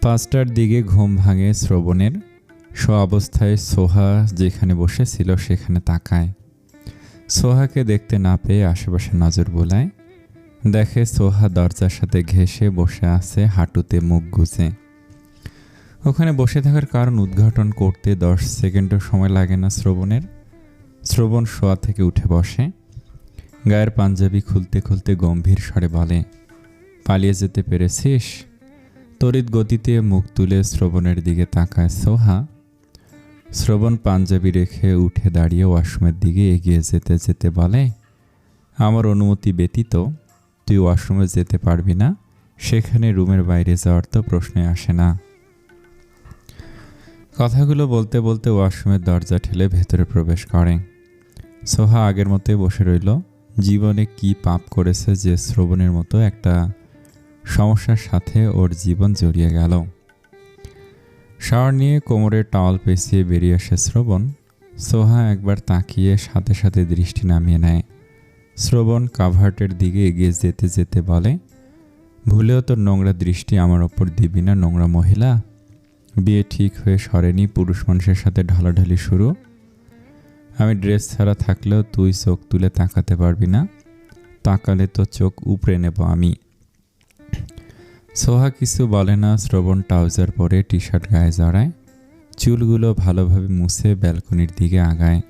5টার দিকে ঘুম ভাঙে শ্রবণের। অবস্থায় সোহা যেখানে বসেছিল সেখানে তাকায়। সোহাকে দেখতে না পেয়ে আশেপাশে নজর বোলায়। দেখে সোহা দরজার সাথে ঘেঁষে বসে আছে, হাঁটুতে মুখ গুজে। ওখানে বসে থাকার কারণ উদ্ঘাটন করতে 10 সেকেন্ডও সময় লাগে না শ্রবণের। শ্রবণ শোয়া থেকে উঠে বসে, গায়ের পাঞ্জাবি খুলতে খুলতে গম্ভীর স্বরে বলে, পালিয়ে যেতে পেরেছিস? তড়িৎ গতিতে মুখ তুলে শ্রবণের দিকে তাকায় সোহা। শ্রবণ পাঞ্জাবি রেখে উঠে দাঁড়িয়ে ওয়াশরুমের দিকে এগিয়ে যেতে যেতে বলে, আমার অনুমতি ব্যতীত তুই ওয়াশরুমে যেতে পারবি না। সেখানে রুমের বাইরে যাওয়ার তো প্রশ্নে আসে না। কথাগুলো বলতে বলতে ওয়াশরুমের দরজা ঠেলে ভেতরে প্রবেশ করে। সোহা আগের মতোই বসে রইল। জীবনে কি পাপ করেছে যে শ্রবণের মতো একটা সমস্যার সাথে ওর জীবন জড়িয়ে গেল। শাওয়ার নিয়ে কোমরে টাওয়াল পেঁচিয়ে বেরিয়ে আসে শ্রবণ। সোহা একবার তাকিয়ে সাথে সাথে দৃষ্টি নামিয়ে নেয়। শ্রবণ কাভার্টের দিকে এগিয়ে যেতে যেতে বলে, ভুলেও তোর নোংরা দৃষ্টি আমার ওপর দিবি না নোংরা মহিলা। বিয়ে ঠিক হয়ে সরেনি, পুরুষ মানুষের সাথে ঢলাঢলি শুরু। আমি ড্রেস ছাড়া থাকলেও তুই চোখ তুলে তাকাতে পারবি না। তাকালে তো চোখ উপড়ে নেব আমি। সোহা কিছু বলে না। শ্রবণ ট্রাউজার পরে টি শার্ট গায়ে জড়ায়, চুলগুলো ভালোভাবে মুছে ব্যালকনির দিকে আগায়।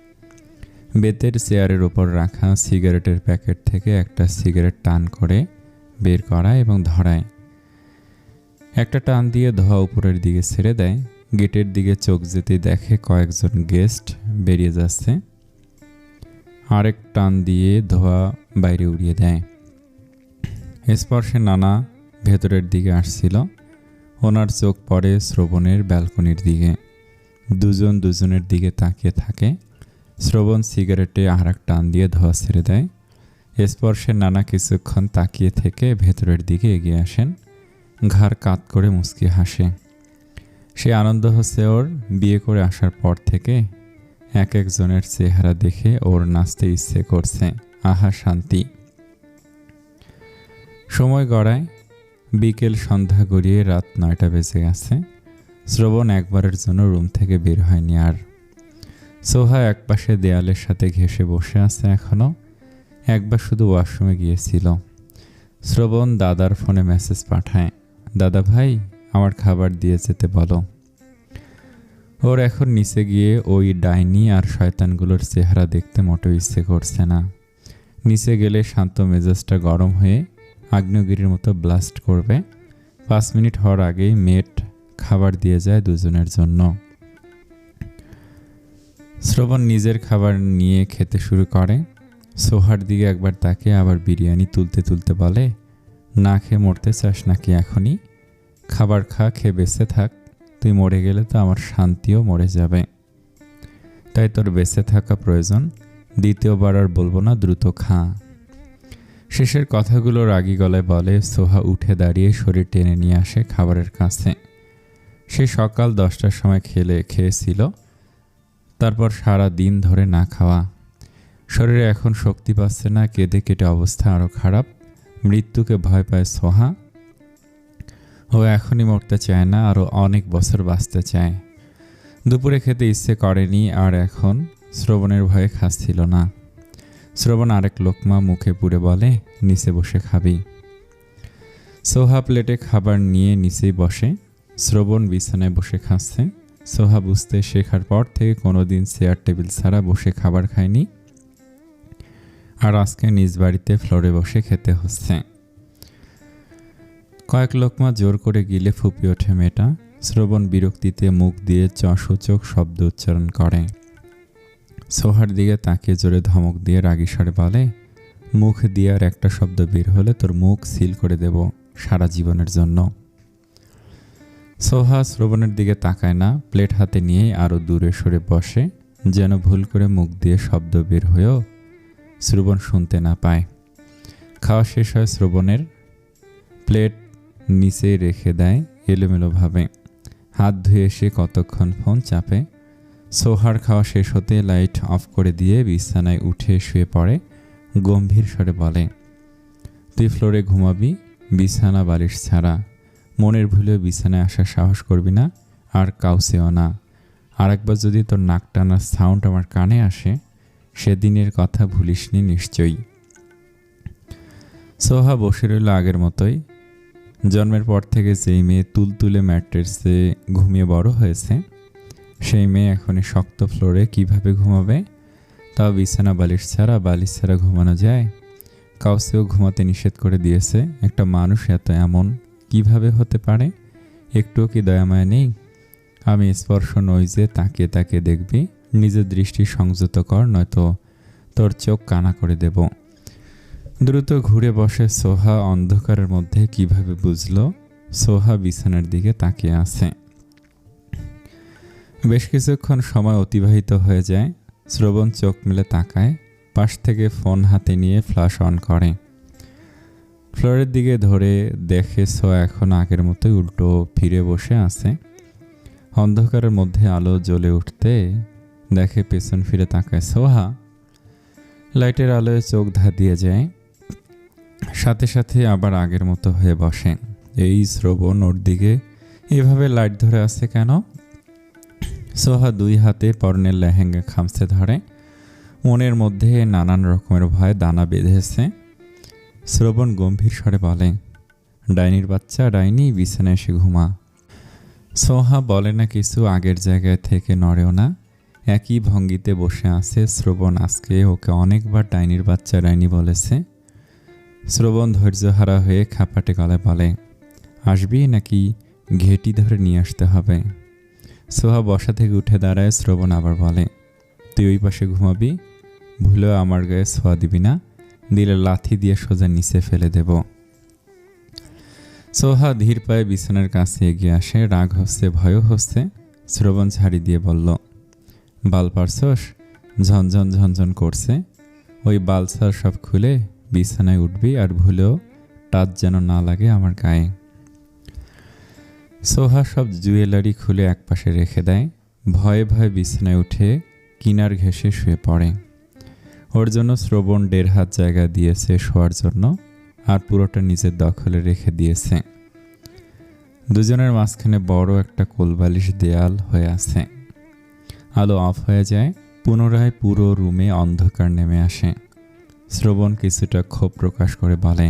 বেতের চেয়ারের ওপর রাখা সিগারেটের প্যাকেট থেকে একটা সিগারেট টান করে বের করায় এবং ধরায়। একটা টান দিয়ে ধোঁয়া উপরের দিকে ছেড়ে দেয়। গেটের দিকে চোখ যেতে দেখে কয়েকজন গেস্ট বেরিয়ে যাচ্ছে। আরেক টান দিয়ে ধোঁয়া বাইরে উড়িয়ে দেয়। স্পর্শে নানা ভেতরের দিকে আসছিল। ওনার চোখ পড়ে শ্রবণের ব্যালকনির দিকে। দুজন দুজনের দিকে তাকিয়ে থাকে। শ্রবণ সিগারেটে আর এক টান দিয়ে ধোঁয়া ছেড়ে দেয়। স্পর্শে নানা কিছুক্ষণ তাকিয়ে থেকে ভেতরের দিকে এগিয়ে আসেন। ঘাড় কাত করে মুচকি হাসে। সে আনন্দ হচ্ছে ওর। বিয়ে করে আসার পর থেকে এক একজনের চেহারা দেখে ওর নাচতে ইচ্ছে করছে। আহা শান্তি। সময় গড়ায়। বিকেল সন্ধ্যা গড়িয়ে রাত 9টা বেজে গেছে। শ্রবণ একবারের জন্য রুম থেকে বের হয়নি আর। সোহা একপাশে দেয়ালের সাথে ঘেঁষে বসে আছে এখনো। একবার শুধু ওয়াশরুমে গিয়েছিল। শ্রবণ দাদার ফোনে মেসেজ পাঠায়, দাদা ভাই আমার খাবার দিয়ে যেতে বলো। ওর এখন নিচে গিয়ে ওই ডাইনি আর শয়তানগুলোর চেহারা দেখতে মোটেও ইচ্ছে করছে না। নিচে গেলে শান্ত মেজাজটা গরম হয়ে আগ্নেয়গিরির মতো ব্লাস্ট করবে। 5 মিনিট হওয়ার আগেই মেট খাবার দিয়ে যায় দুজনের জন্য। শ্রবণ নিজের খাবার নিয়ে খেতে শুরু করে। সোহার দিকে একবার তাকে আবার বিরিয়ানি তুলতে তুলতে বলে, না খেয়ে মরতে চাস নাকি এখনই? খাবার খা, খেয়ে বেঁচে থাক। তুই মরে গেলে তো আমার শান্তিও মরে যাবে। তাই তোর বেঁচে থাকা প্রয়োজন। দ্বিতীয়বার আর বলবো না, দ্রুত খা। শেষের কথাগুলো রাগী গলায় বলে। সোহা উঠে দাঁড়িয়ে শরীর টেনে নিয়ে আসে খাবারের কাছে। সে সকাল 10টার সময় খেয়েছিল। তারপর সারা দিন ধরে না খাওয়া। শরীরে এখন শক্তি পাচ্ছে না। কেঁদে কেটে অবস্থা আরও খারাপ। মৃত্যুকে ভয় পায় সোহা। ও এখনই মরতে চায় না, আরও অনেক বছর বাঁচতে চায়। দুপুরে খেতে ইচ্ছে করেনি আর এখন শ্রবণের ভয়ে খাচ্ছিল না। শ্রবণ আরেক লোকমা মুখে পুরে বলে, নিচে বসে খাবি। সোহা প্লেটে খাবার নিয়ে নিচেই বসে। শ্রবণ বিছানায় বসে খাচ্ছে। সোহা বুঝতে শেখার পর থেকে কোনোদিন চেয়ার টেবিল ছাড়া বসে খাবার খায়নি। আর আজকে নিজ বাড়িতে ফ্লোরে বসে খেতে হচ্ছে। কয়েক লোকমা জোর করে গিলে ফুপিয়ে ওঠে মেয়েটা। শ্রবণ বিরক্তিতে মুখ দিয়ে সূচক শব্দ উচ্চারণ করে। সোহার দিকে তাকিয়ে জোরে ধমক দিয়ে রাগী স্বরে বলে, মুখ দিয়ে আর একটা শব্দ বের হলে তোর মুখ সিল করে দেব সারা জীবনের জন্য। সোহা শ্রবণের দিকে তাকায় না। প্লেট হাতে নিয়ে আরও দূরে সরে বসে, যেন ভুল করে মুখ দিয়ে শব্দ বের হয়েও শ্রবণ শুনতে না পায়। খাওয়া শেষ হয় শ্রবণের। প্লেট নিচে রেখে দেয় এলোমেলোভাবে। হাত ধুয়ে এসে কতক্ষণ ফোন চাপে। সোহার খাওয়া শেষ হতে লাইট অফ করে দিয়ে বিছানায় উঠে শুয়ে পড়ে। গম্ভীর স্বরে বলে, তুই ফ্লোরে ঘুমাবি, বিছানা বালিশ ছাড়া। মনের ভুলেও বিছানায় আসার সাহস করবি না, আর কাউসেও না। আর একবার যদি তোর নাক টানার সাউন্ড আমার কানে আসে, সেদিনের কথা ভুলিসনি নিশ্চয়ই। সোহা বসে রইল আগের মতোই। জন্মের পর থেকে যেই মেয়ে তুলতুলে ম্যাট্রেসে ঘুমিয়ে বড় হয়েছে, সেই মেয়ে এখন শক্ত ফ্লোরে কিভাবে ঘুমাবে? তাও বিছানা বালিশ ছাড়া ঘুমানো যায়? কাউসেও ঘুমাতে নিষেধ করে দিয়েছে। একটা মানুষ এত এমন কিভাবে হতে পারে? একটুও কি দয়ামায়া নেই? আমি স্পর্শ নই যে তাকিয়ে তাকিয়ে দেখবি। নিজের দৃষ্টি সংযত কর, নয়তো তোর চোখ কানা করে দেব। দ্রুত ঘুরে বসে সোহা অন্ধকারের মধ্যে কিভাবে বুঝলো সোহা বিছানার দিকে তাকিয়ে আছে। বেশ কিছুক্ষণ সময় অতিবাহিত হয়ে যায়। শ্রবণ চোখ মেলে তাকায়। পাশ থেকে ফোন হাতে নিয়ে ফ্ল্যাশ অন করে। ফ্লোরের দিকে ধরে দেখে সোহা এখন আগের মতোই উল্টো ফিরে বসে আছে। অন্ধকারের মধ্যে আলো জ্বলে উঠতে দেখে পেছন ফিরে তাকায় সোহা। লাইটের আলোয় চোখ ধাঁধিয়ে যায়, সাথে সাথে আবার আগের মতো হয়ে বসে। এই শ্রবণ ওর দিকে এভাবে লাইট ধরে আছে কেন? সোহা দুই হাতে পরনের লেহেঙ্গা খামচে ধরে। মনের মধ্যে নানান রকমের ভয় দানা বেঁধেছে। শ্রবণ গম্ভীর স্বরে বলে, ডাইনির বাচ্চা, ডাইনি, বিছানায় এসে ঘুমা। সোহা বলে না কিছু, আগের জায়গায় থেকে নড়েও না, একই ভঙ্গিতে বসে আছে। শ্রবণ আজকে ওকে অনেকবার ডাইনির বাচ্চা ডাইনি বলেছে। শ্রবণ ধৈর্যহারা হয়ে খাপাটে গলায় বলে, আসবি নাকি ঘেঁটি ধরে নিয়ে আসতে হবে? সোহা বসা থেকে উঠে দাঁড়ায়। শ্রবণ আবার বলে, তুই ওই পাশে ঘুমাবি, ভুলেও আমার গায়ে ছোঁয়া দিবি না, দিলে লাথি দিয়ে সোজা নিচে ফেলে দেব। সোহা ধীর পায়ে বিছানার কাছে এগিয়ে আসে। রাগ হচ্ছে, ভয়ও হচ্ছে। শ্রবণ ঝাড়ি দিয়ে বলল, বাল পারছস? ঝনঝন ঝনঝন করছে। ওই বালসার সব খুলে বিছানায় উঠবি, আর ভুলেও টাচ যেন না লাগে আমার গায়ে। সোহা সব জুয়েলারি খুলে একপাশে রেখে দেয়। ভয়ে ভয়ে বিছানায় উঠে কিনার ঘেঁষে শুয়ে পড়ে। ওর জন্য শ্রবণ 1.5 হাত জায়গা দিয়েছে শোয়ার জন্য, আর পুরোটা নিজের দখলে রেখে দিয়েছে। দুজনের মাঝখানে বড় একটা কোলবালিশ দেয়াল হয়ে আছে। আলো অফ হয়ে যায়। পুনরায় পুরো রুমে অন্ধকার নেমে আসে। শ্রবণ কিছুটা ক্ষোভ প্রকাশ করে বলে,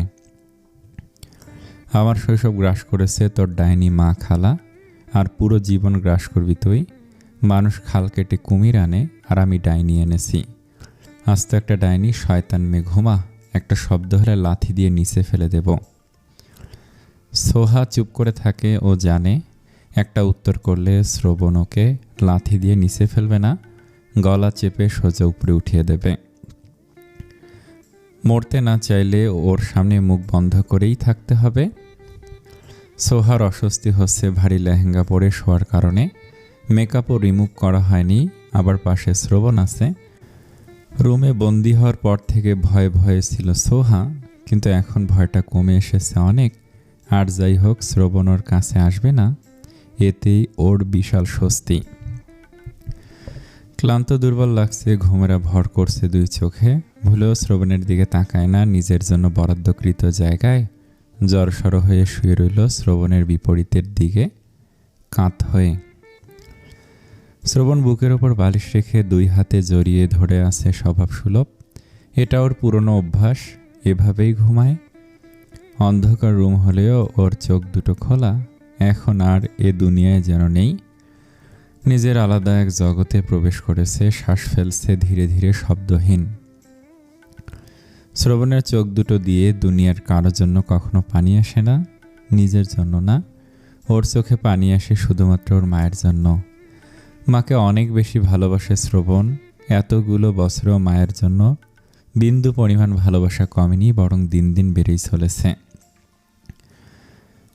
আমার শৈশব গ্রাস করেছে তোর ডাইনি মা খালা, আর পুরো জীবন গ্রাস করবি তুই। মানুষ খাল কেটে কুমির আনে, আর আমি ডাইনি এনেছি। আজ তো একটা ডাইনি, শয়তান মেয়ে, ঘুমা। একটা শব্দ হলে লাথি দিয়ে নিচে ফেলে দেব। সোহা চুপ করে থাকে। ও জানে একটা উত্তর করলে শ্রবণ ওকে লাথি দিয়ে নিচে ফেলবে না, গলা চেপে সোজা উপরে উঠিয়ে দেবে। মরতে না চাইলে ওর সামনে মুখ বন্ধ করেই থাকতে হবে। সোহার অস্বস্তি হচ্ছে ভারী লেহেঙ্গা পরে শোয়ার কারণে। মেকআপও রিমুভ করা হয়নি, আবার পাশে শ্রবণ আছে। রুমে বন্দি হওয়ার পর থেকে ভয়ে ভয়ে ছিল সোহা, কিন্তু এখন ভয়টা কমে এসেছে অনেক। আর যাই হোক, শ্রবণ ওর কাছে আসবে না, এতেই ওর বিশাল স্বস্তি। ক্লান্ত দুর্বল লাগছে, ঘুমেরা ভর করছে দুই চোখে। ভুলেও শ্রবণের দিকে তাকায় না। নিজের জন্য বরাদ্দকৃত জায়গায় জড়সড় হয়ে শুয়ে রইল শ্রবণের বিপরীতের দিকে কাত হয়ে। শ্রবণ বুকের ওপর বালিশ রেখে দুই হাতে জড়িয়ে ধরে আছে স্বভাবসুলভ। এটা ওর পুরনো অভ্যাস, এভাবেই ঘুমায়। অন্ধকার রুম হলেও ওর চোখ দুটো খোলা। এখন আর এ দুনিয়ায় যেন নেই, নিজের আলাদা এক জগতে প্রবেশ করেছে। শ্বাস ফেলছে ধীরে ধীরে, শব্দহীন। শ্রবণের চোখ দুটো দিয়ে দুনিয়ার কারোর জন্য কখনো পানি আসে না, নিজের জন্য না। ওর চোখে পানি আসে শুধুমাত্র ওর মায়ের জন্য। মাকে অনেক বেশি ভালোবাসে শ্রবণ। এতগুলো বছরও মায়ের জন্য বিন্দু পরিমাণ ভালোবাসা কমেনি, বরং দিন দিন বেড়েই চলেছে।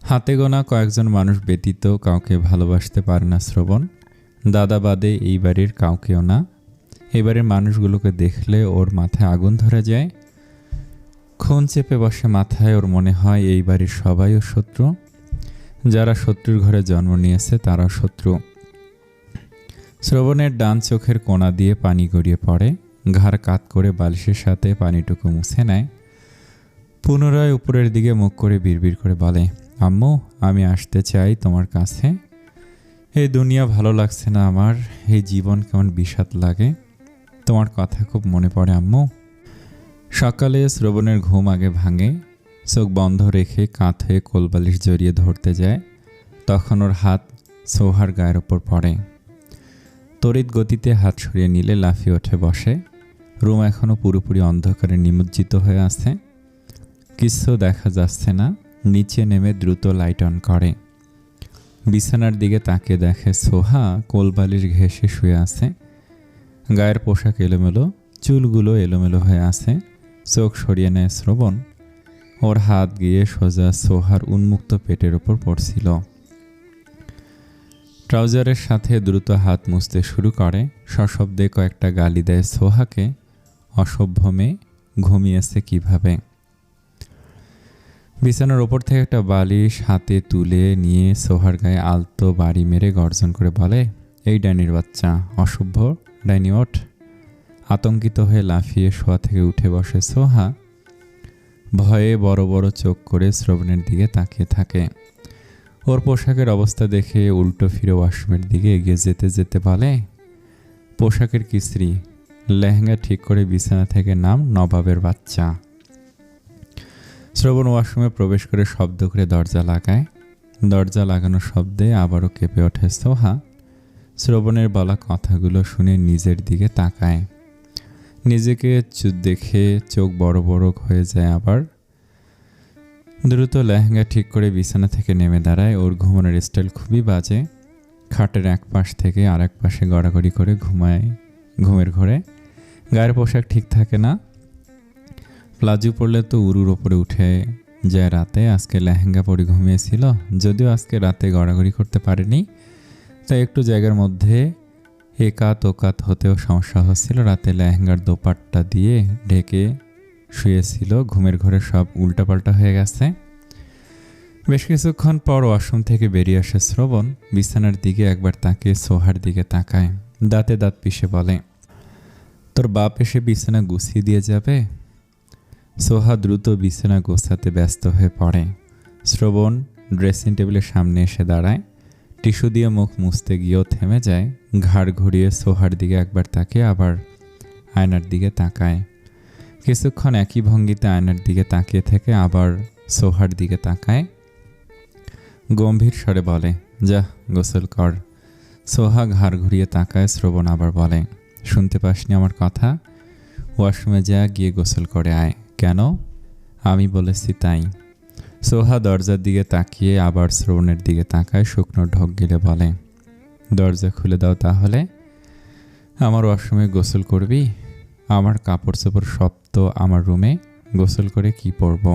হাতে গোনা কয়েকজন মানুষ ব্যতীত কাউকে ভালোবাসতে পারে না শ্রবণ। দাদা বাদে এই বাড়ির কাউকেও না। এই বাড়ির মানুষগুলোকে দেখলে ওর মাথায় আগুন ধরে যায়। খুন চেপে বসে মাথায়। ওর মনে হয় এই বাড়ির সবাই ওর শত্রু। যারা শত্রুর ঘরে জন্ম নিয়েছে তারা শত্রু। শ্রবণের ডান চোখের কোণা দিয়ে পানি গড়িয়ে পড়ে। ঘাড় কাত করে বালিশের সাথে পানিটুকু মুছে নেয়। পুনরায় উপরের দিকে মুখ করে বিড়বিড় করে বলে, আম্মু, আমি আসতে চাই তোমার কাছে। এই দুনিয়া ভালো লাগছে না আমার, এই জীবন কেমন বিষাদ লাগে। তোমার কথা খুব মনে পড়ে আম্মু। সকালে শ্রবণের ঘুম আগে ভাঙে। চোখ বন্ধ রেখে কাঁধ হয়ে কোলবালিশ জড়িয়ে ধরতে যায়, তখন ওর হাত সোহার গায়ের ওপর পড়ে। তড়িৎ গতিতে হাত সরিয়ে নিলে লাফিয়ে ওঠে বসে। রুম এখনও পুরোপুরি অন্ধকারে নিমজ্জিত হয়ে আছে, কিছু দেখা যাচ্ছে না। নিচে নেমে দ্রুত লাইট অন করে। বিছানার দিকে তাকিয়ে দেখে সোহা কোলবালিশ ঘেঁষে শুয়ে আছে। গায়ের পোশাক এলোমেলো, চুলগুলো এলোমেলো হয়ে আছে। চোখ সরিয়ে নেয় শ্রবণ। ওর হাত গিয়ে সোজা সোহার উন্মুক্ত পেটের ওপর পড়ছিল। ট্রাউজারের সাথে দ্রুত হাত মুছতে শুরু করে। সশব্দে কয়েকটা গালি দেয় সোহাকে। অসভ্য মেয়ে, ঘুমিয়েছে কিভাবে। বিছানার ওপর থেকে একটা বালিশ হাতে তুলে নিয়ে সোহার গায়ে আলতো বাড়ি মেরে গর্জন করে বলে, এই ডাইনির বাচ্চা, অসভ্য ডাইনি ওঠ। আতঙ্কিত হয়ে লাফিয়ে শোয়া থেকে উঠে বসে সোহা। ভয়ে বড় বড় চোখ করে শ্রবণের দিকে তাকিয়ে থাকে। ওর পোশাকের অবস্থা দেখে উল্টো ফিরে ওয়াশরুমের দিকে এগিয়ে যেতে যেতে বলে, পোশাকের কিস্ত্রি, লেহেঙ্গা ঠিক করে বিছানা থেকে নাম, নবাবের বাচ্চা। শ্রবণ ওয়াশরুমে প্রবেশ করে শব্দ করে দরজা লাগায়। দরজা লাগানোর শব্দে আবারও কেঁপে ওঠে সোহা। শ্রবণের বলা কথাগুলো শুনে নিজের দিকে তাকায়। নিজেকে দেখে চোখ বড় বড় হয়ে যায়। আবার দ্রুত লেহেঙ্গা ঠিক করে বিছানা থেকে নেমে দাঁড়ায়। ওর ঘুমানোর স্টাইল খুবই বাজে। খাটের এক পাশ থেকে আর এক পাশে গড়াগড়ি করে ঘুমায় ঘুমের ঘরে। গায়ের পোশাক ঠিক থাকে না। প্লাজো পরলে তো উরুর ওপরে উঠে যায় রাতে। আজকে লেহেঙ্গা পরে ঘুমিয়েছিল, যদিও আজকে রাতে গড়াগড়ি করতে পারেনি, তাই একটু জায়গার মধ্যে একাত ওকাত হতেও সমস্যা হচ্ছিল। রাতে লেহেঙ্গার দোপাট্টা দিয়ে ঢেকে শুয়েছিল। ঘুমের ঘরে সব উল্টাপাল্টা হয়ে গেছে। বেশ কিছুক্ষণ পর ওয়াশরুম থেকে বেরিয়ে আসে শ্রবণ। বিছানার দিকে একবার তাকিয়ে সোহার দিকে তাকায়। দাঁতে দাঁত পিষে বলে, তোর বাপ এসে বিছানা গুছিয়ে দিয়ে যাবে। সোহা দ্রুত বিছানা গোছাতে ব্যস্ত হয়ে পড়ে। শ্রবণ ড্রেসিং টেবিলের সামনে এসে দাঁড়ায়। টিস্যু দিয়ে মুখ মুছতে গিয়েও থেমে যায়। ঘাড় ঘুরিয়ে সোহার দিকে একবার তাকিয়ে আবার আয়নার দিকে তাকায়। কিছুক্ষণ একই ভঙ্গিতে আয়নার দিকে তাকিয়ে থেকে আবার সোহার দিকে তাকায়। গম্ভীর স্বরে বলে, যা গোসল কর। সোহা ঘাড় ঘুরিয়ে তাকায়। শ্রবণ আবার বলে, শুনতে পাসনি আমার কথা? ওয়াশরুমে যা, গিয়ে গোসল করে আয়। কেন? আমি বলেছি তাই। সোহা দরজার দিকে তাকিয়ে আবার শ্রবণের দিকে তাকায়। শুকনো ঢোক গিলে বলে, দরজা খুলে দাও তাহলে। আমার ওয়াশরুমে গোসল করবি? আমার কাপড় চোপড় সব তো আমার রুমে, গোসল করে কি পরব?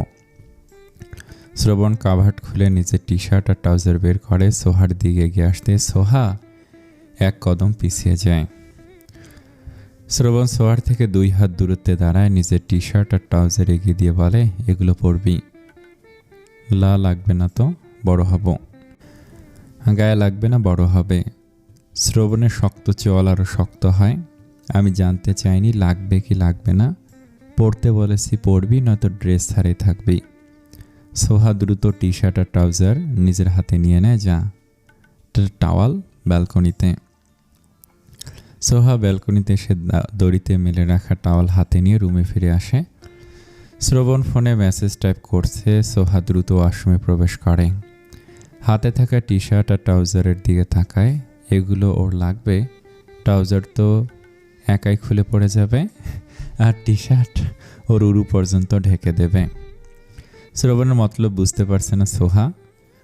শ্রবণ কাভার্ড খুলে নিচে টি শার্ট আর ট্রাউজার বের করে। সোহার দিকে এগিয়ে আসতে সোহা এক কদম পিছিয়ে যায়। শ্রবণ সোহার থেকে 2 হাত দূরত্বে দাঁড়ায়। নিজের টি শার্ট আর ট্রাউজার এগিয়ে দিয়ে বলে, এগুলো পরবি? লাগবে না তো, বড় হব। গায়ে লাগবে না, বড় হবে। শ্রবণের শক্ত চোয়াল আরও শক্ত হয়। আমি জানতে চাইনি লাগবে কি লাগবে না, পড়তে বলেছি পড়বি, নয়তো ড্রেস ছাড়াই থাকবি। সোহা দ্রুত টি শার্ট আর ট্রাউজার নিজের হাতে নিয়ে নেয়। যা টাওয়াল ব্যালকনিতে। সোহা ব্যালকনিতে এসে দড়িতে মেলে রাখা টাওয়াল হাতে নিয়ে রুমে ফিরে আসে। শ্রবণ ফোনে মেসেজ টাইপ করছে। সোহা দ্রুত ওয়াশরুমে প্রবেশ করে। হাতে থাকা টি শার্ট আর ট্রাউজারের দিকে তাকায়। এগুলো ওর লাগবে? ট্রাউজার তো একাই খুলে পড়ে যাবে, আর টি শার্ট ওর উরু পর্যন্ত ঢেকে দেবে। শ্রবণের মতলব বুঝতে পারছে না সোহা।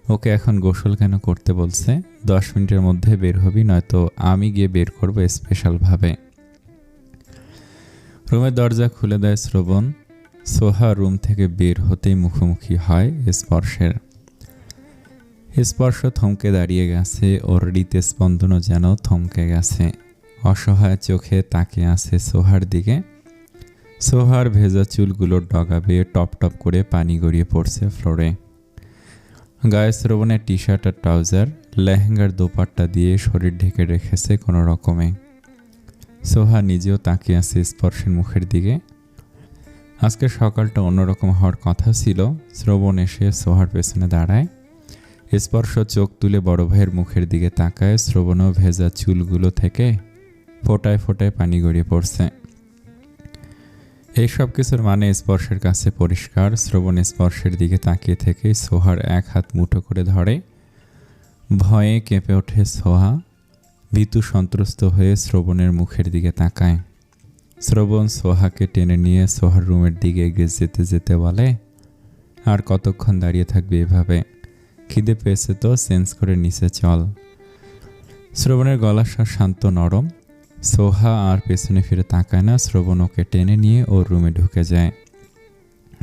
ওকে এখন গোসল কেন করতে বলছে? 10 মিনিটের মধ্যে বের হবি, নয়তো আমি গিয়ে বের করবো স্পেশালভাবে। রুমের দরজা খুলে দেয় শ্রবণ। সোহা রুম থেকে বের হতেই মুখোমুখি হয় স্পর্শের। স্পর্শ থমকে দাঁড়িয়ে গেছে। ওর হৃৎস্পন্দনও যেন থমকে গেছে। অসহায় চোখে তাকিয়ে আছে সোহার দিকে। সোহার ভেজা চুলগুলোর ডগা বেয়ে টপ টপ করে পানি গড়িয়ে পড়ছে ফ্লোরে। গায়ে শ্রবণের টি শার্ট আর ট্রাউজার, লেহেঙ্গার দোপাট্টা দিয়ে শরীর ঢেকে রেখেছে কোনো রকমে। সোহা নিজেও তাকিয়ে আছে স্পর্শের মুখের দিকে। আজকে সকালটা অন্যরকম হওয়ার কথা ছিল। শ্রবণ এসে সোহার পেছনে দাঁড়ায়। স্পর্শ চোখ তুলে বড় ভাইয়ের মুখের দিকে তাকায়। শ্রবণও ভেজা চুলগুলো থেকে ফোঁটায় ফোঁটায় পানি গড়িয়ে পড়ছে। এই সব কিছুর মানে স্পর্শের কাছে পরিষ্কার। শ্রবণ স্পর্শের দিকে তাকিয়ে থেকে সোহার এক হাত মুঠো করে ধরে। ভয়ে কেঁপে ওঠে সোহা। ভীতু সন্ত্রস্ত হয়ে শ্রবণের মুখের দিকে তাকায়। শ্রবণ সোহাকে টেনে নিয়ে সোহার রুমের দিকে এগিয়ে যেতে যেতে বলে, আর কতক্ষণ দাঁড়িয়ে থাকবে এভাবে? খিদে পেয়েছে তো, চেঞ্জ করে নিচে চল। শ্রবণের গলার স্বর শান্ত নরম। সোহা আর পেছনে ফিরে তাকায় না। শ্রবণ ওকে টেনে নিয়ে ওর রুমে ঢুকে যায়।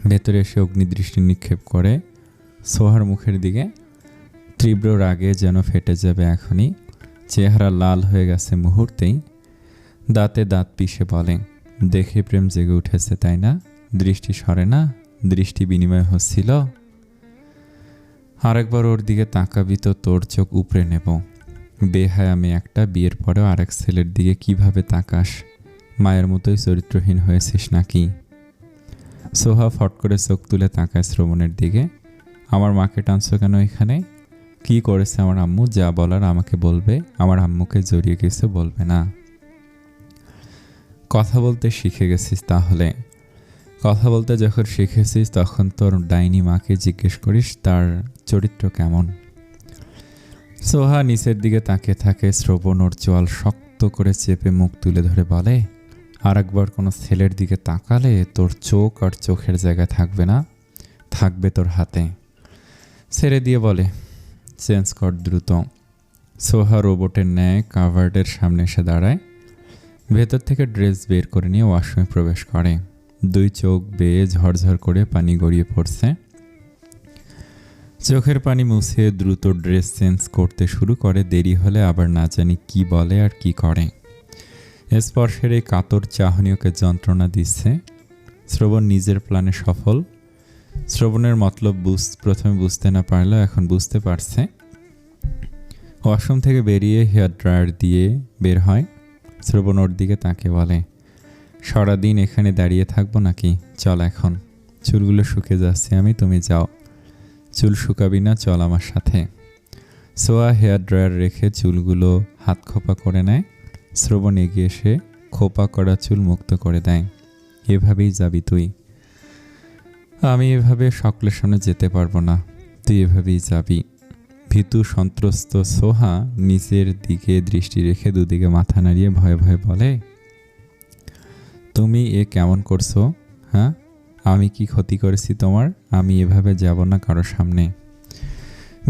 ভেতরে এসে অগ্নিদৃষ্টি নিক্ষেপ করে সোহার মুখের দিকে। তীব্র রাগে যেন ফেটে যাবে এখনই। চেহারা লাল হয়ে গেছে মুহূর্তেই। দাঁতে দাঁত পিষে বলে, দেখে প্রেম জেগে উঠেছে তাই না? দৃষ্টি সরে না? দৃষ্টি বিনিময় হচ্ছিল। আরেকবার ওর দিকে তাকাবি তো তোর চোখ উপড়ে নেব। বেহায়া আমি একটা, বিয়ের পরেও আরেক ছেলের দিকে কিভাবে তাকাস? মায়ের মতোই চরিত্রহীন হয়েছিস নাকি? সোহা ফট করে চোখ তুলে তাকায় শ্রবণের দিকে। আমার মাকে টানছো কেন এখানে? কি করেছে আমার আম্মু? যা বলার আমাকে বলবে, আমার আম্মুকে জড়িয়ে কিছু বলবে না। কথা বলতে শিখে গেছিস তাহলে? কথা বলতে যখন শিখেছিস তখন তোর ডাইনি মাকে জিজ্ঞেস করিস তার চরিত্র কেমন। সোহা নিচের দিকে তাকিয়ে থাকে। শ্রবণ ওর চোয়াল শক্ত করে চেপে মুখ তুলে ধরে বলে, আর একবার কোনো ছেলের দিকে তাকালে তোর চোখ আর চোখের জায়গায় থাকবে না, থাকবে তোর হাতে। ছেড়ে দিয়ে বলে, চেঞ্জ কর দ্রুত। সোহা রোবটের ন্যায় কাভার্ডের সামনে এসে দাঁড়ায়। ভেতর থেকে ড্রেস বের করে নিয়ে ওয়াশরুমে প্রবেশ করে। দুই চোখ বেয়ে ঝরঝর করে পানি গড়িয়ে পড়ছে। চোখের পানি মুছে দ্রুত ড্রেস চেঞ্জ করতে শুরু করে। দেরি হলে আবার না জানি কি বলে আর কি করে। স্পর্শের এই কাতর চাহনি ওকে যন্ত্রণা দিচ্ছে। শ্রবণ নিজের প্ল্যানে সফল। শ্রবণের মতলব প্রথমে বুঝতে না পারলেও এখন বুঝতে পারছে। ওয়াশরুম থেকে বেরিয়ে হেয়ার ড্রায়ার দিয়ে বের হয়। শ্রবণ ওর দিকে তাকে বলে, সারাদিন এখানে দাঁড়িয়ে থাকবো নাকি? চল এখন, চুলগুলো শুকিয়ে যাচ্ছে আমি, তুমি যাও। চুল শুকাবি না, চল আমার সাথে। সোয়া হেয়ার ড্রায়ার রেখে চুলগুলো হাত খোপা করে নেয়। শ্রবণ এগিয়ে এসে খোপা করা চুল মুক্ত করে দেয়। এভাবেই যাবি তুই? আমি এভাবে সকলের সামনে যেতে পারবো না, তুই এভাবেই যাবি। ভীতু সন্ত্রস্ত সোহা নিচের দিকে দৃষ্টি রেখে দুদিকে মাথা নাড়িয়ে ভয়ে ভয়ে বলে, তুমি এ কেমন করছো? হ্যাঁ, আমি কি ক্ষতি করেছি তোমার? আমি এভাবে যাব না কারোর সামনে।